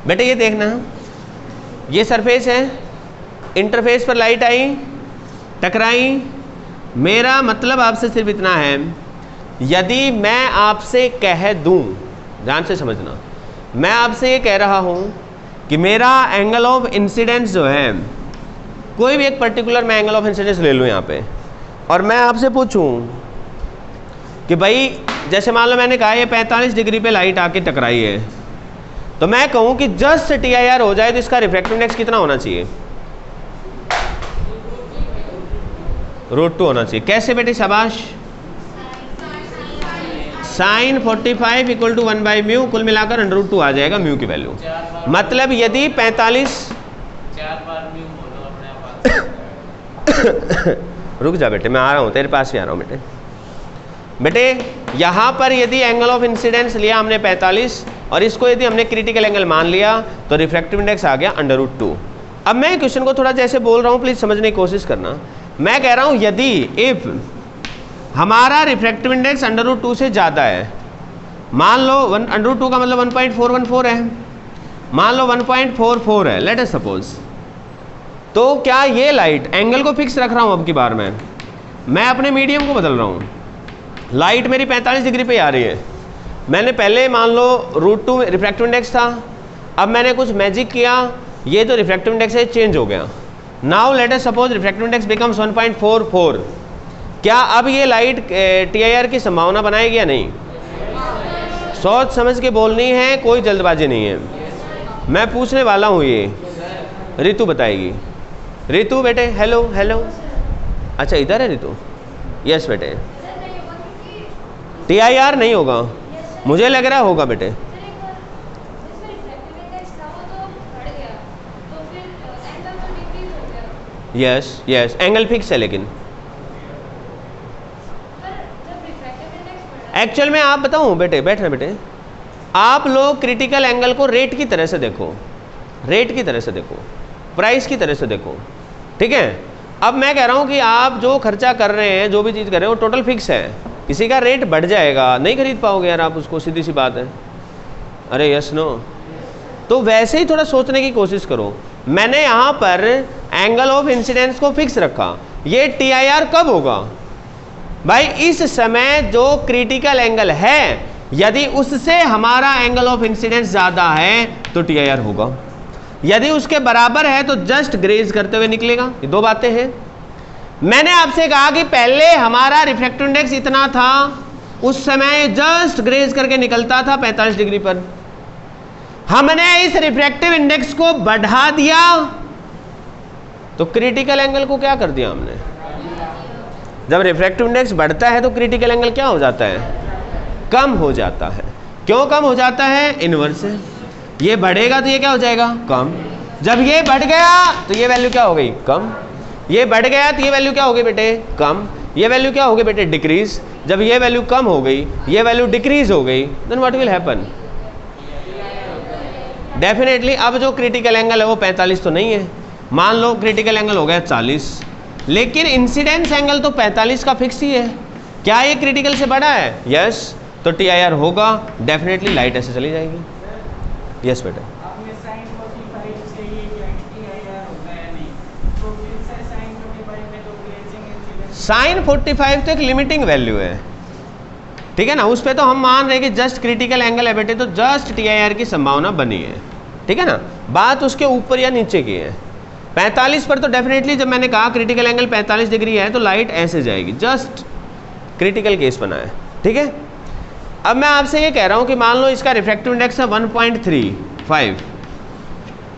[SPEAKER 1] बेटे। ये देखना, ये सरफेस है, इंटरफेस पर लाइट आई, टकराई। मेरा मतलब आपसे सिर्फ इतना है, यदि मैं आपसे कह दूं, ध्यान से समझना, मैं आपसे ये कह रहा हूं कि मेरा एंगल ऑफ इंसिडेंस जो है, कोई भी एक पर्टिकुलर मैं एंगल ऑफ इंसिडेंस ले लूं यहाँ पे, और मैं आपसे पूछूं कि भाई जैसे मान लो मैंने कहा ये 45 डिग्री पे लाइट आके टकराई है, तो मैं कहूं कि जस्ट TIR हो जाए तो इसका रिफ्रैक्टिव इंडेक्स कितना होना चाहिए, √2 होना चाहिए। कैसे बेटे? शाबाश। साइन 45 इक्वल टू 1/μ, कुल मिलाकर √2 आ जाएगा म्यू की वैल्यू। मतलब यदि 45 रुक जा बेटे, मैं आ रहा हूँ, तेरे पास ही आ रहा हूँ बेटे। बेटे यहाँ पर यदि एंगल ऑफ इंसिडेंस लिया हमने 45, और इसको यदि हमने क्रिटिकल एंगल मान लिया, तो रिफ्रैक्टिव इंडेक्स आ गया √2। अब मैं क्वेश्चन को थोड़ा जैसे बोल रहा हूँ, प्लीज समझने की कोशिश करना। मैं कह रहा हूँ यदि इफ हमारा रिफ्रैक्टिव इंडेक्स √2 से ज़्यादा है, मान लो √2 का मतलब 1.414 है, मान लो 1.44 है, लेट अस सपोज, तो क्या ये लाइट, एंगल को फिक्स रख रहा हूँ अब की बार मैं अपने मीडियम को बदल रहा हूँ। लाइट मेरी 45 डिग्री पे आ रही है, मैंने पहले मान लो √2 रिफ्रैक्टिव इंडेक्स था, अब मैंने कुछ मैजिक किया, ये जो रिफ्रैक्टिव इंडेक्स है चेंज हो गया। Now let us suppose refractive index becomes 1.44। क्या अब ये लाइट TIR की संभावना बनाएगी या नहीं? सोच समझ के बोलनी है, कोई जल्दबाजी नहीं है। मैं पूछने वाला हूँ, ये रितु बताएगी। रितु बेटे, हेलो हेलो। अच्छा इधर है रितु? यस बेटे। TIR नहीं होगा, मुझे लग रहा होगा बेटे। यस यस, एंगल फिक्स है, लेकिन एक्चुअल में आप बताऊं बेटे, बैठना बेटे, आप लोग क्रिटिकल एंगल को रेट की तरह से देखो, रेट की तरह से देखो, प्राइस की तरह से देखो, ठीक है। अब मैं कह रहा हूं कि आप जो खर्चा कर रहे हैं, जो भी चीज़ कर रहे हैं, वो टोटल फिक्स है। किसी का रेट बढ़ जाएगा, नहीं खरीद पाओगे यार आप उसको, सीधी सी बात है। अरे यस नो? तो वैसे ही थोड़ा सोचने की कोशिश करो। मैंने यहाँ पर एंगल ऑफ इंसिडेंस को फिक्स रखा, ये TIR कब होगा भाई? इस समय जो क्रिटिकल एंगल है, यदि उससे हमारा एंगल ऑफ इंसिडेंस ज़्यादा है तो TIR होगा, यदि उसके बराबर है तो जस्ट ग्रेज करते हुए निकलेगा। ये दो बातें हैं। मैंने आपसे कहा कि पहले हमारा रिफ्रैक्टिव इंडेक्स इतना था, उस समय जस्ट ग्रेज करके निकलता था 45 डिग्री पर। हमने इस रिफ्रैक्टिव इंडेक्स को बढ़ा दिया, तो क्रिटिकल एंगल को क्या कर दिया हमने? जब रिफ्रैक्टिव इंडेक्स बढ़ता है तो क्रिटिकल एंगल क्या हो जाता है? कम हो जाता है। क्यों कम हो जाता है? इनवर्स है। ये बढ़ेगा तो ये क्या हो जाएगा? कम। जब ये बढ़ गया तो ये वैल्यू क्या हो गई? कम। ये बढ़ गया तो ये वैल्यू क्या हो गई बेटे? कम। ये वैल्यू क्या हो गई बेटे? डिक्रीज। जब ये वैल्यू कम हो गई, ये वैल्यू डिक्रीज हो गई, then what will happen? Definitely अब जो क्रिटिकल एंगल है वो 45 तो नहीं है, मान लो क्रिटिकल एंगल हो गया 40, लेकिन इंसिडेंस एंगल तो 45 का फिक्स ही है। क्या ये क्रिटिकल से बड़ा है? यस। तो TIR होगा, डेफिनेटली लाइट ऐसे चली जाएगी। यस बेटा। साइन 45 तो एक लिमिटिंग वैल्यू है, ठीक है ना, उस पर तो हम मान रहे हैं कि जस्ट क्रिटिकल एंगल है बेटे, तो जस्ट TIR की संभावना बनी है, ठीक है ना। बात उसके ऊपर या नीचे की है। 45 पर तो डेफिनेटली जब मैंने कहा क्रिटिकल एंगल 45 डिग्री है तो लाइट ऐसे जाएगी, जस्ट क्रिटिकल केस बना है, ठीक है। अब मैं आपसे ये कह रहा हूँ कि मान लो इसका रिफ्रैक्टिव इंडेक्स है 1.35।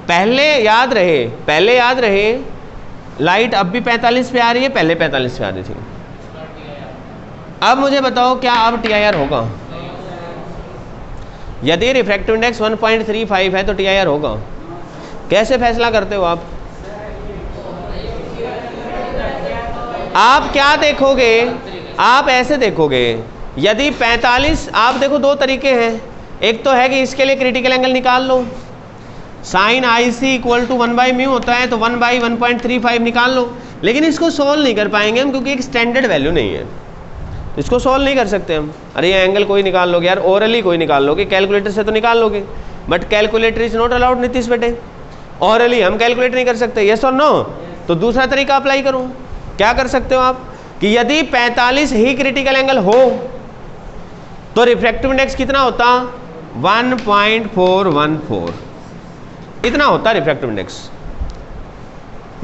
[SPEAKER 1] पहले याद रहे लाइट अब भी 45 पे आ रही है, पहले 45 पे आ रही थी। अब मुझे बताओ क्या अब TIR होगा? यदि रिफ्रैक्टिव इंडेक्स 1.35 है तो TIR होगा। कैसे फैसला करते हो आप? आप क्या देखोगे? आप ऐसे देखोगे, यदि 45, आप देखो दो तरीके हैं, एक तो है कि इसके लिए क्रिटिकल एंगल निकाल लो, साइन IC इक्वल टू 1/μ होता है, तो 1/1.35 निकाल लो, लेकिन इसको सोल्व नहीं कर पाएंगे हम क्योंकि एक स्टैंडर्ड वैल्यू नहीं है, इसको सोल्व नहीं कर सकते हम। अरे ये एंगल कोई निकाल लोगे यार, ओरली कोई निकाल लोगे, कैलकुलेटर से तो निकाल लोगे, but calculator is not allowed Nitish बेटे, ओरली हम कैलकुलेट नहीं कर सकते, यस और नो। तो दूसरा तरीका अप्लाई करो, क्या कर सकते हो आप कि यदि 45 ही क्रिटिकल एंगल हो तो रिफ्रैक्टिव इंडेक्स कितना होता? 1.414 इतना होता रिफ्रैक्टिव इंडेक्स।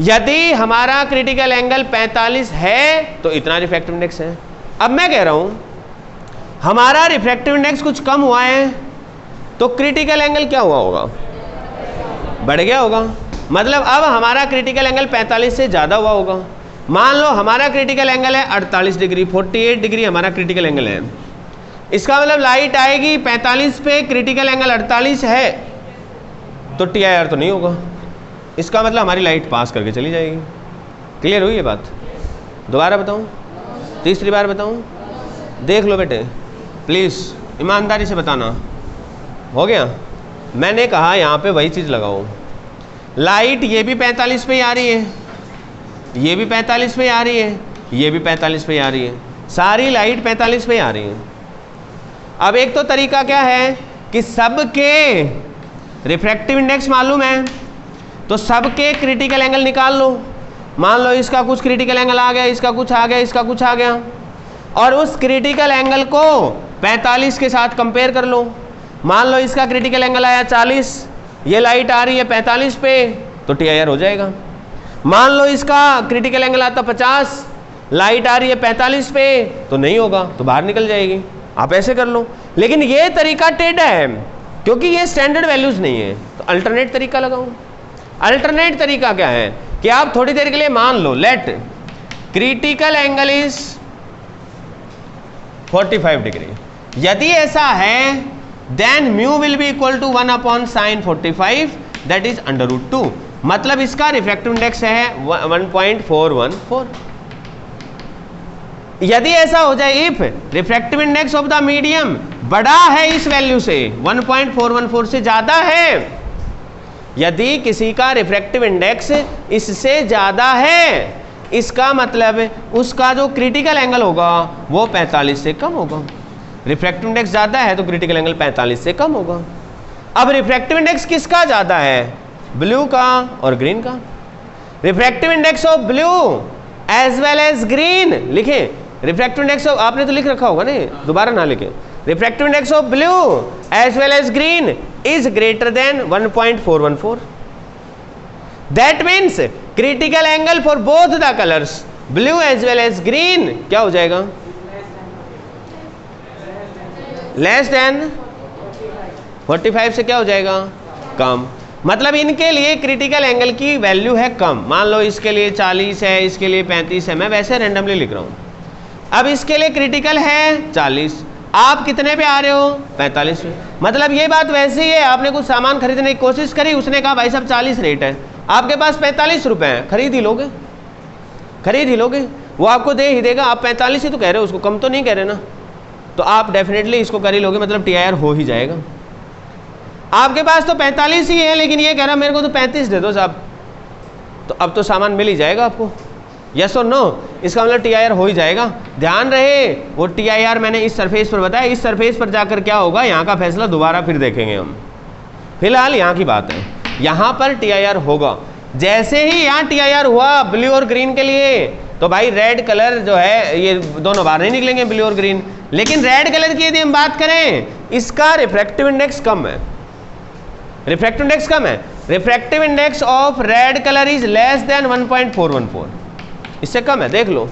[SPEAKER 1] यदि हमारा क्रिटिकल एंगल 45 है तो इतना रिफ्रैक्टिव इंडेक्स है। अब मैं कह रहा हूं हमारा रिफ्रैक्टिव इंडेक्स कुछ कम हुआ है तो क्रिटिकल एंगल क्या हुआ होगा? बढ़ गया होगा। मतलब अब हमारा क्रिटिकल एंगल 45 से ज़्यादा हुआ होगा। मान लो हमारा क्रिटिकल एंगल है 48 डिग्री, 48 डिग्री हमारा क्रिटिकल एंगल है, इसका मतलब लाइट आएगी 45 पे, क्रिटिकल एंगल 48 है तो TIR तो नहीं होगा, इसका मतलब हमारी लाइट पास करके चली जाएगी। क्लियर हुई ये बात? दोबारा बताऊं? तीसरी बार बताऊं? देख लो बेटे प्लीज़, ईमानदारी से बताना। हो गया? मैंने कहा यहाँ पे वही चीज़ लगाओ, लाइट ये भी 45 पे ही आ रही है, ये भी 45 पे ही आ रही है, ये भी 45 पे ही आ रही है, सारी लाइट 45 पे ही आ रही है। अब एक तो तरीका क्या है कि सबके रिफ्रैक्टिव इंडेक्स मालूम है तो सबके क्रिटिकल एंगल निकाल लो। मान लो इसका कुछ क्रिटिकल एंगल आ गया, इसका कुछ आ गया, इसका कुछ आ गया, और उस क्रिटिकल एंगल को 45 के साथ कंपेयर कर लो। मान लो इसका क्रिटिकल एंगल आया 40, ये लाइट आ रही है 45 पे तो TIR हो जाएगा। मान लो इसका क्रिटिकल एंगल आता 50, लाइट आ रही है 45 पे तो नहीं होगा, तो बाहर निकल जाएगी। आप ऐसे कर लो, लेकिन ये तरीका टेढ़ा है क्योंकि ये स्टैंडर्ड वैल्यूज नहीं है, तो अल्टरनेट तरीका लगाओ। अल्टरनेट तरीका क्या है कि आप थोड़ी देर के लिए मान लो लेट क्रिटिकल एंगल इज 45 डिग्री। यदि ऐसा है then mu will be equal to 1/sin 45 that is √2। मतलब इसका रिफ्रैक्टिव इंडेक्स है 1.414। यदि ऐसा हो जाए if refractive index of the medium बड़ा है इस वैल्यू से, 1.414 से ज्यादा है, यदि किसी का रिफ्रैक्टिव इंडेक्स इससे ज्यादा है, इसका मतलब उसका जो क्रिटिकल एंगल होगा वो 45 से कम होगा। रिफ्रैक्टिव इंडेक्स ज्यादा है तो क्रिटिकल एंगल 45 से कम होगा। अब रिफ्रैक्टिव इंडेक्स किसका ज्यादा है? ब्लू का और ग्रीन का। Refractive index of blue as well as green लिखें। रिफ्रैक्टिव इंडेक्स ऑफ, आपने तो लिख रखा होगा नहीं, दोबारा ना लिखें। Refractive index of blue as well as green is greater than 1.414। That means critical angle for both the colours blue as well as green क्या हो जाएगा? लेस देन 45 से क्या हो जाएगा? कम। मतलब इनके लिए क्रिटिकल एंगल की वैल्यू है कम। मान लो इसके लिए 40 है, इसके लिए 35 है, मैं वैसे रैंडमली लिख रहा हूं। अब इसके लिए क्रिटिकल है 40, आप कितने पे आ रहे हो? 45 पे। मतलब ये बात वैसी है, आपने कुछ सामान खरीदने की कोशिश करी, उसने कहा भाई साहब 40 रेट है, आपके पास 45 रुपए हैं, खरीद ही लोगे? खरीद ही लोगे? वो आपको दे ही देगा। आप 45 ही तो कह रहे हो, उसको कम तो नहीं कह रहे ना, तो आप डेफिनेटली इसको कर ही लोगे, मतलब TIR हो ही जाएगा। आपके पास तो 45 ही है लेकिन ये कह रहा मेरे को तो 35 दे दो साहब, तो अब तो सामान मिल ही जाएगा आपको, यस और नो? इसका मतलब TIR हो ही जाएगा। ध्यान रहे वो TIR मैंने इस सरफेस पर बताया, इस सरफेस पर जाकर क्या होगा यहाँ का फैसला दोबारा फिर देखेंगे हम। फिलहाल यहाँ की बात है, यहाँ पर TIR होगा। जैसे ही यहाँ TIR हुआ ब्लू और ग्रीन के लिए, तो भाई रेड कलर जो है ये दोनों बाहर नहीं निकलेंगे, ब्लू और ग्रीन। लेकिन रेड कलर की यदि हम बात करें, इसका रिफ्रैक्टिव इंडेक्स कम है, रिफ्रैक्टिव इंडेक्स कम है। Refractive index of red colour is less than 1.414, इससे कम है, देख लो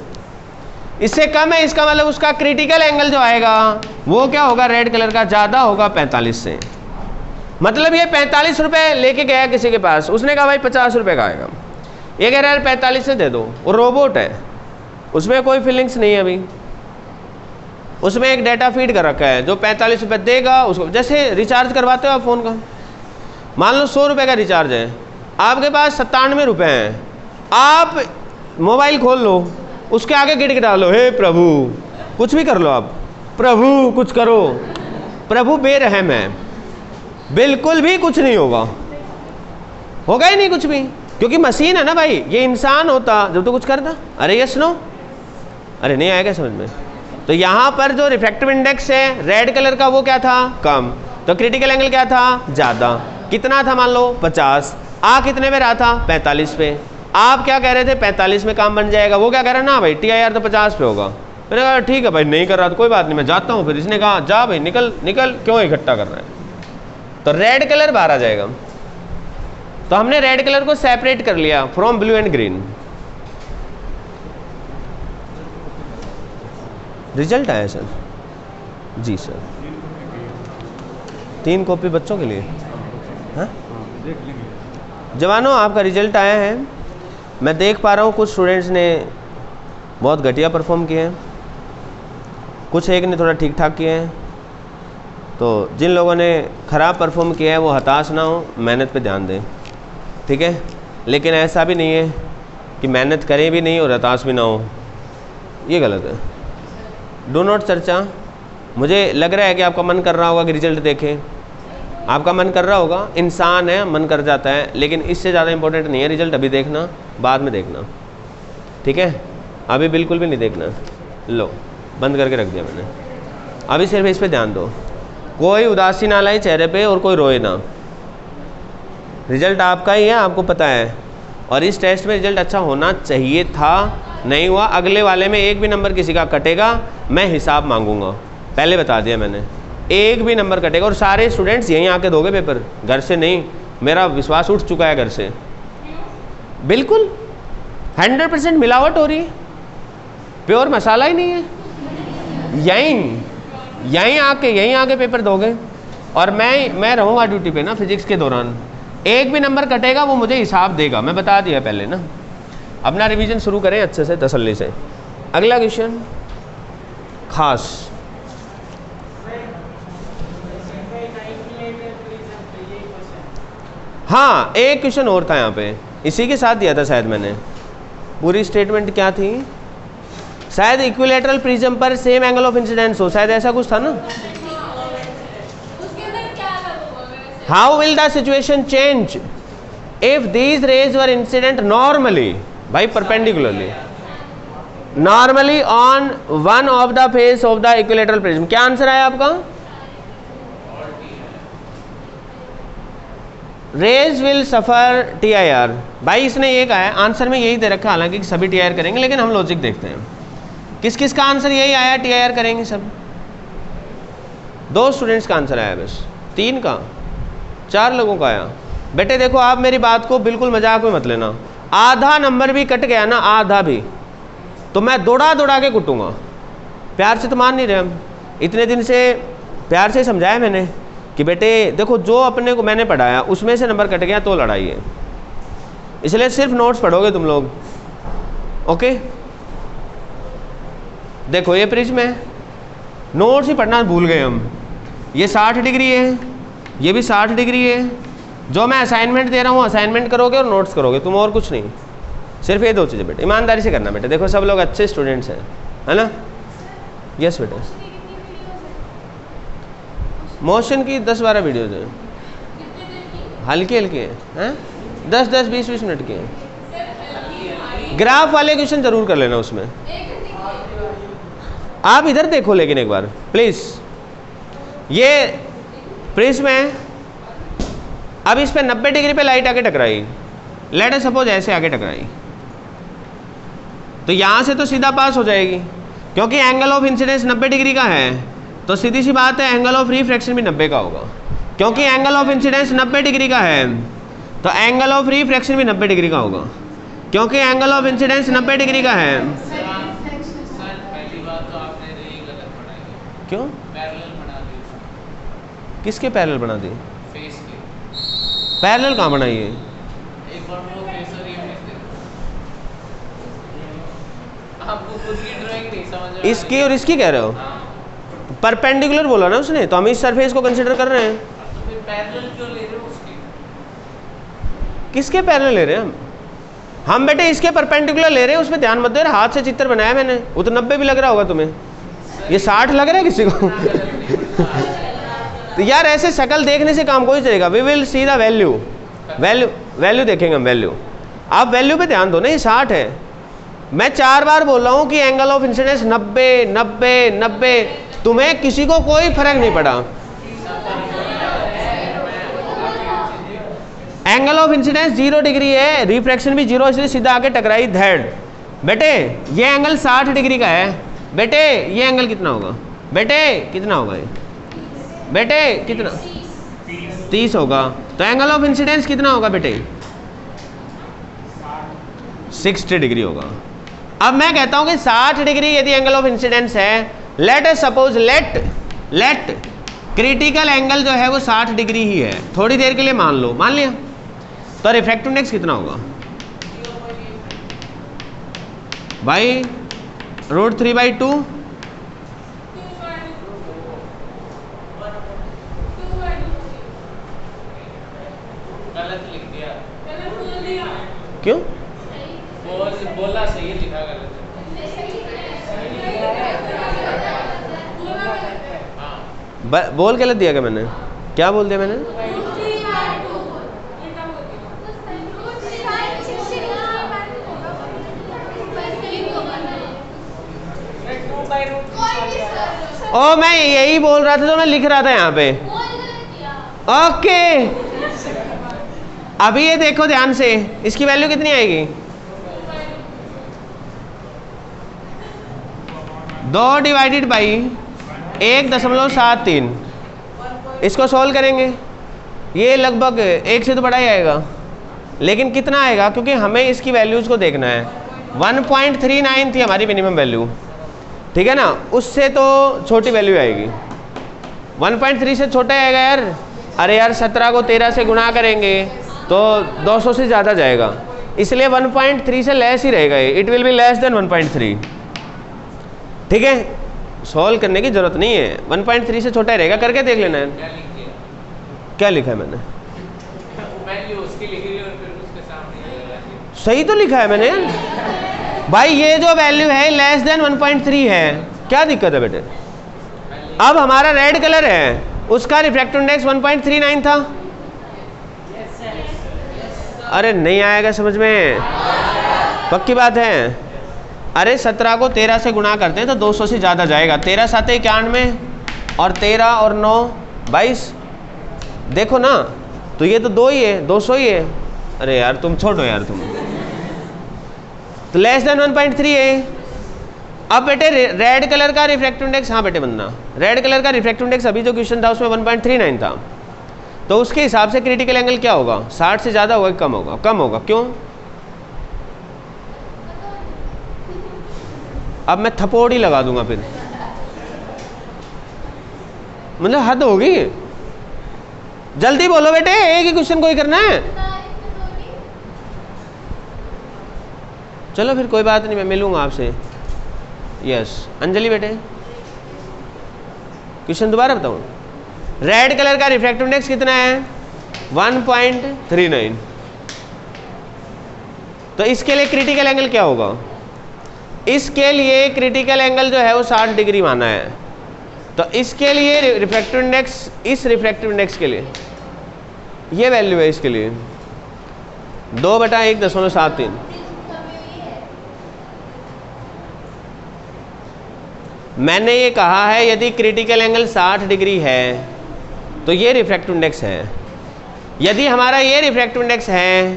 [SPEAKER 1] इससे कम है। इसका मतलब उसका क्रिटिकल एंगल जो आएगा वो क्या होगा, रेड कलर का ज़्यादा होगा 45 से। मतलब ये 45 रुपये लेके गया किसी के पास, उसने कहा भाई 50 रुपये का आएगा, ये कह रहा है 45 से दे दो। वो रोबोट है, उसमें कोई फीलिंग्स नहीं है अभी, उसमें एक डाटा फीड कर रखा है जो 45 रुपये देगा उसको। जैसे रिचार्ज करवाते हो आप फ़ोन का, मान लो 100 रुपये का रिचार्ज है, आपके पास 97 रुपये हैं, आप मोबाइल खोल लो, उसके आगे गिड़गिड़ा लो, हे प्रभु, कुछ भी कर लो आप, प्रभु कुछ करो, प्रभु बेरहम है, बिल्कुल भी कुछ नहीं होगा, होगा ही नहीं कुछ भी, क्योंकि मशीन है ना भाई। ये इंसान होता जब तो कुछ करता, अरे यस नो, अरे नहीं आएगा समझ में। तो यहाँ पर जो रिफ्रैक्टिव इंडेक्स है रेड कलर का वो क्या था, कम, तो क्रिटिकल एंगल क्या था, ज़्यादा। कितना था, मान लो 50, आ कितने पे रहा था, 45 पे। आप क्या कह रहे थे, 45 में काम बन जाएगा, वो क्या कह रहा है ना भाई TIR तो 50 पे होगा। मैंने कहा ठीक है भाई, नहीं कर रहा तो कोई बात नहीं, मैं जाता हूँ। फिर इसने कहा जा भाई निकल निकल, क्यों इकट्ठा कर रहा है। तो रेड कलर बाहर आ जाएगा। तो हमने रेड कलर को सेपरेट कर लिया from blue and green. Result आया सर, जी सर, 3 कॉपी बच्चों के लिए। हाँ जवानों, आपका रिजल्ट आया है। मैं देख पा रहा हूँ कुछ स्टूडेंट्स ने बहुत घटिया परफॉर्म किए हैं, कुछ एक ने थोड़ा ठीक ठाक किए हैं। तो जिन लोगों ने ख़राब परफॉर्म किया है वो हताश ना हो, मेहनत पे ध्यान दें, ठीक है। लेकिन ऐसा भी नहीं है कि मेहनत करें भी नहीं और हताश भी ना हो, ये गलत है। डू नॉट चर्चा। मुझे लग रहा है कि आपका मन कर रहा होगा कि रिजल्ट देखें, आपका मन कर रहा होगा, इंसान है मन कर जाता है, लेकिन इससे ज़्यादा इंपॉर्टेंट नहीं है रिजल्ट अभी देखना, बाद में देखना, ठीक है। अभी बिल्कुल भी नहीं देखना, लो बंद करके रख दिया मैंने। अभी सिर्फ इस पे ध्यान दो, कोई उदासी ना लाए चेहरे पे और कोई रोए ना। रिजल्ट आपका ही है, आपको पता है, और इस टेस्ट में रिजल्ट अच्छा होना चाहिए था, नहीं हुआ। अगले वाले में एक भी नंबर किसी का कटेगा, मैं हिसाब मांगूंगा, पहले बता दिया मैंने, एक भी नंबर कटेगा। और सारे स्टूडेंट्स यहीं आके दोगे पेपर, घर से नहीं, मेरा विश्वास उठ चुका है घर से। बिल्कुल 100% मिलावट हो रही है, प्योर मसाला ही नहीं है। यहीं आके पेपर दोगे, और मैं रहूँगा ड्यूटी पे ना फिजिक्स के दौरान, एक भी नंबर कटेगा वो मुझे हिसाब देगा, मैं बता दिया पहले ना। अपना रिवीजन शुरू करें अच्छे से, तसल्ली से। अगला क्वेश्चन खास, हाँ एक क्वेश्चन और था यहाँ पे, इसी के साथ दिया था शायद मैंने। पूरी स्टेटमेंट क्या थी, शायद इक्विलेटरल प्रिज्म पर सेम एंगल ऑफ इंसिडेंस हो, शायद ऐसा कुछ था ना। How will the situation change if these rays were incident normally, भाई perpendicularly, normally on one of the face of the equilateral prism. क्या आंसर आया आपका, रेज विल सफर TIR। भाई इसने ये कहा है, आंसर में यही दे रखा है, हालांकि सभी TIR करेंगे, लेकिन हम लॉजिक देखते हैं। किस किस का आंसर यही आया, TIR करेंगे सब। 2 स्टूडेंट्स का आंसर आया बस, 3 का, 4 लोगों का आया। बेटे देखो आप मेरी बात को बिल्कुल मजाक में मत लेना, आधा नंबर भी कट गया ना, आधा भी, तो मैं दौड़ा के कुटूंगा। प्यार से तो मान नहीं रहे हम, इतने दिन से प्यार से समझाया मैंने कि बेटे देखो जो अपने को मैंने पढ़ाया उसमें से नंबर कट गया तो लड़ाई है, इसलिए सिर्फ नोट्स पढ़ोगे तुम लोग, ओके। देखो ये प्रिज्म है, नोट्स ही पढ़ना भूल गए हम। ये 60 डिग्री है, ये भी 60 डिग्री है। जो मैं असाइनमेंट दे रहा हूँ असाइनमेंट करोगे और नोट्स करोगे, तुम और कुछ नहीं, सिर्फ ये 2 चीज़ें बेटे, ईमानदारी से करना बेटे। देखो सब लोग अच्छे स्टूडेंट्स हैं, है ना। यस बेटे, मोशन की 10-12 वीडियोज हैं, हल्की हैं, 10-10 20-20 मिनट की हैं। ग्राफ वाले क्वेश्चन जरूर कर लेना उसमें। आप इधर देखो लेकिन एक बार प्लीज, ये प्रिज्म है, अब इस पे 90 डिग्री पे लाइट आके टकराई, लेट अस सपोज ऐसे आके टकराई, तो यहाँ से तो सीधा पास हो जाएगी, क्योंकि एंगल ऑफ इंसिडेंस 90 डिग्री का है, तो सीधी सी बात है एंगल ऑफ रिफ्रैक्शन भी 90 का होगा। क्योंकि एंगल ऑफ इंसिडेंस 90 डिग्री का है, तो एंगल ऑफ रिफ्रैक्शन भी 90 डिग्री का होगा। क्योंकि एंगल ऑफ इंसिडेंस 90 डिग्री का है।
[SPEAKER 2] सर पहली बात तो आपने ये गलत बनाई।
[SPEAKER 1] क्यों?
[SPEAKER 2] पैरेलल बना दी।
[SPEAKER 1] किसके पैरेलल बना दी?
[SPEAKER 2] फेस के।
[SPEAKER 1] पैरेलल कहाँ बनाई है?
[SPEAKER 2] एक बार वो फेस और ये फेस देखो। आपको खुद की ड्राइंग नहीं समझ आ रही।
[SPEAKER 1] इसकी और इसकी कह रहे हो?
[SPEAKER 2] हाँ।
[SPEAKER 1] परपेंडिकुलर बोला ना उसने, तो हम इस सरफेस को कंसिडर कर रहे हैं।
[SPEAKER 2] तो फिर पैरेलल क्यों ले रहे हो उसकी?
[SPEAKER 1] किसके पैरेलल ले रहे हैं हम बेटे इसके परपेंडिकुलर ले रहे हैं, उसमें ध्यान मत दे। हाथ से चित्र बनाया मैंने, वो तो 90 भी लग रहा होगा तुम्हें, ये 60 लग रहा है किसी को? तो यार ऐसे शक्ल देखने से काम कोई चलेगा। We will see the value, value देखेंगे हम। वैल्यू, आप वैल्यू पे ध्यान दो ना, ये 60 है। मैं 4 बार बोल रहा हूँ कि एंगल ऑफ इंसिडेंस 90 90 90, तुम्हें किसी को कोई फर्क नहीं पड़ा। एंगल ऑफ इंसिडेंस 0 डिग्री है, रिफ्रैक्शन भी 0, इसलिए सीधा आके टकराई धैड। बेटे ये एंगल 60 डिग्री का है। बेटे ये एंगल कितना होगा? बेटे कितना होगा ये? बेटे कितना? 30 होगा। तो एंगल ऑफ इंसिडेंस कितना होगा बेटे? 60 डिग्री होगा। अब मैं कहता हूं कि 60 डिग्री यदि एंगल ऑफ इंसिडेंस है, let suppose let critical angle जो है वो 60 डिग्री ही है, थोड़ी देर के लिए मान लो, मान लिया, तो रिफ्रैक्टिव इंडेक्स कितना होगा भाई? √3/2।
[SPEAKER 2] गलत लिख दिया।
[SPEAKER 1] क्यों?
[SPEAKER 2] बोला सही लिखा, गलत।
[SPEAKER 1] बोल गलत दिया क्या मैंने? क्या बोल दिया मैंने? ओ मैं यही बोल रहा था, तो मैं लिख रहा था यहाँ पे। ओके, अभी ये देखो ध्यान से, इसकी वैल्यू कितनी आएगी? 2 डिवाइडेड बाई 1.73। इसको सॉल्व करेंगे, ये लगभग 1 से तो बड़ा ही आएगा, लेकिन कितना आएगा? क्योंकि हमें इसकी वैल्यूज को देखना है। 1.39 थी हमारी मिनिमम वैल्यू, ठीक है ना? उससे तो छोटी वैल्यू आएगी। 1.3 से छोटा आएगा यार। अरे यार 17 को 13 से गुणा करेंगे तो 200 से ज़्यादा जाएगा, इसलिए 1.3 से लेस ही रहेगा। It will be less than 1.3, ठीक है? सॉल्व करने की जरूरत नहीं है, 1.3 से छोटा ही रहेगा। करके देख लेना है। क्या लिखा है मैंने?
[SPEAKER 2] उसकी लिखी और फिर उसके सामने
[SPEAKER 1] सही तो लिखा है मैंने यार। भाई ये जो वैल्यू है लेस देन 1.3 है, क्या दिक्कत है बेटे? अब हमारा रेड कलर है, उसका रिफ्रैक्टिव इंडेक्स 1.39 था। अरे नहीं आएगा समझ में, पक्की बात है। अरे 17 को 13 से गुणा करते हैं तो 200 से ज़्यादा जाएगा। 13 7 91 और 13 और 9 22, देखो ना, तो ये तो 2 ही है, 200 ही है। अरे यार तुम छोड़ो यार तुम, तो लेस देन 1.3 है। अब बेटे रेड कलर का रिफ्रैक्टिव इंडेक्स, हाँ बेटे बनना, रेड कलर का रिफ्रैक्टिव इंडेक्स अभी जो क्वेश्चन था उसमें 1.39 था, तो उसके हिसाब से क्रिटिकल एंगल क्या होगा? 60 से ज़्यादा होगा कि कम होगा? कम होगा। क्यों? अब मैं थप्पड़ ही लगा दूंगा फिर, मतलब हद होगी। जल्दी बोलो बेटे, एक ही क्वेश्चन को ही करना है। चलो फिर कोई बात नहीं, मैं मिलूंगा आपसे। यस अंजलि बेटे, क्वेश्चन दोबारा बताऊं। रेड कलर का रिफ्रैक्टिव इंडेक्स कितना है? 1.39। तो इसके लिए क्रिटिकल एंगल क्या होगा? इसके लिए क्रिटिकल एंगल जो है वो 60 डिग्री माना है। तो इसके लिए रिफ्रैक्टिव इंडेक्स, इस रिफ्रैक्टिव इंडेक्स के लिए ये वैल्यू है, इसके लिए 2/1.73। मैंने ये कहा है यदि क्रिटिकल एंगल 60 डिग्री है तो ये रिफ्रैक्टिव इंडेक्स है। यदि हमारा ये रिफ्रैक्टिव इंडेक्स है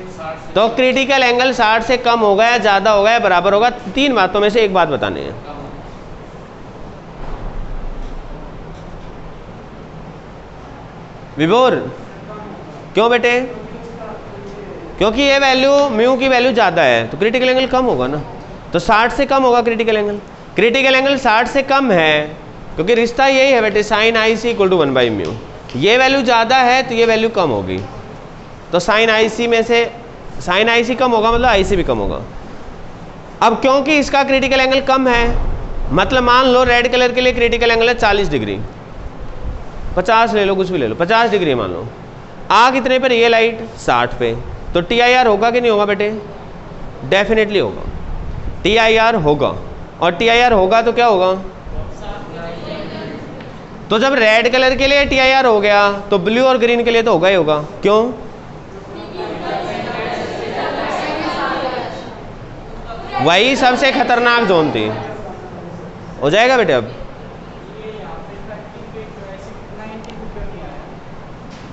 [SPEAKER 1] तो क्रिटिकल एंगल 60 से कम होगा या ज़्यादा होगा या बराबर होगा, 3 बातों में से एक बात बतानी है। विभोर क्यों बेटे? क्योंकि ये वैल्यू म्यू की वैल्यू ज़्यादा है तो क्रिटिकल एंगल कम होगा ना, तो 60 से कम होगा क्रिटिकल एंगल। क्रिटिकल एंगल 60 से कम है क्योंकि रिश्ता यही है बेटे, sine I C equal to 1/μ। ये वैल्यू ज़्यादा है तो ये वैल्यू कम होगी, तो साइन आई सी में से साइन आई सी कम होगा मतलब आई सी भी कम होगा। अब क्योंकि इसका क्रिटिकल एंगल कम है, मतलब मान लो रेड कलर के लिए क्रिटिकल एंगल है 40 डिग्री, 50 ले लो, कुछ भी ले लो, 50 डिग्री मान लो। आ कितने पर? ये लाइट 60 पे, तो टी आई आर होगा कि नहीं होगा बेटे? डेफिनेटली होगा, टी आई आर होगा। और टी आई आर होगा तो क्या होगा? तो जब रेड कलर के लिए टी आई आर हो गया तो ब्लू और ग्रीन के लिए तो होगा ही होगा। क्यों? वही सबसे खतरनाक जोन थी। हो जाएगा बेटे? अब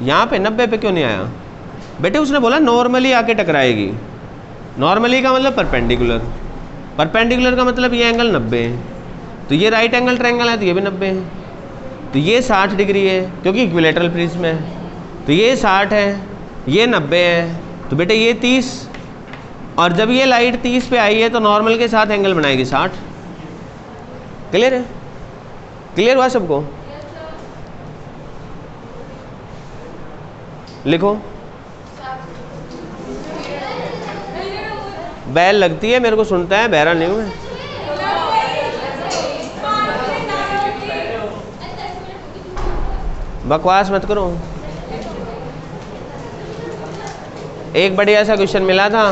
[SPEAKER 1] यहाँ पे 90 पे क्यों नहीं आया बेटे? उसने बोला नॉर्मली आके टकराएगी। नॉर्मली का मतलब परपेंडिकुलर, परपेंडिकुलर का मतलब ये एंगल 90 है, तो ये राइट एंगल ट्रायंगल है तो ये भी 90 है, तो ये 60 डिग्री है क्योंकि इक्विलेटरल प्रिज्म है, तो ये 60 है, ये 90 है, तो बेटे ये 30। और जब ये लाइट 30 पे आई है तो नॉर्मल के साथ एंगल बनाएगी 60। क्लियर है? क्लियर हुआ सबको? लिखो। बैल लगती है, मेरे को सुनता है, बहरा नहीं हूं मैं। बकवास मत करो। एक बढ़िया सा क्वेश्चन मिला था,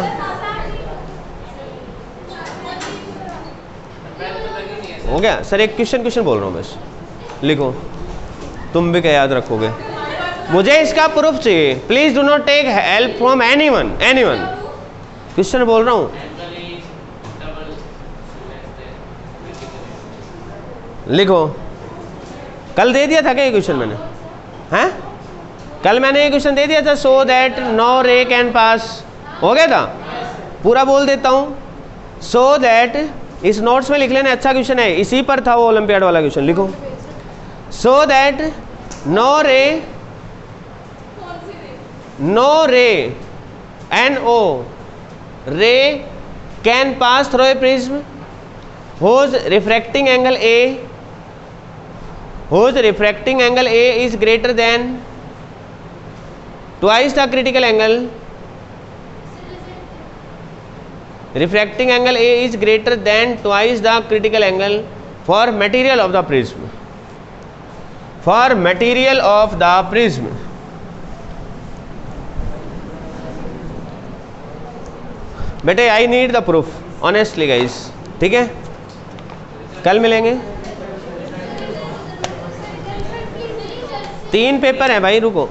[SPEAKER 1] हो गया सर? एक क्वेश्चन बोल रहा हूँ बस, लिखो। तुम भी क्या याद रखोगे? मुझे इसका प्रूफ चाहिए। Please do not take help from anyone, anyone. Question बोल रहा हूँ, लिखो। कल दे दिया था क्या ये क्वेश्चन मैंने? हैं? कल मैंने ये क्वेश्चन दे दिया था, सो दैट नो रे कैन पास। हो गया था? पूरा बोल देता हूँ, सो दैट, इस नोट्स में लिख लेना, अच्छा क्वेश्चन है, इसी पर था वो ओलंपियाड वाला क्वेश्चन। लिखो, सो दैट नो रे NO रे can pass through a prism whose refracting angle A is greater than twice the critical angle. Refracting angle A is greater than twice the critical angle for material of the prism. For material of the prism. बेटे I need the proof honestly guys, ठीक है? कल मिलेंगे। 3 paper हैं भाई, रुको।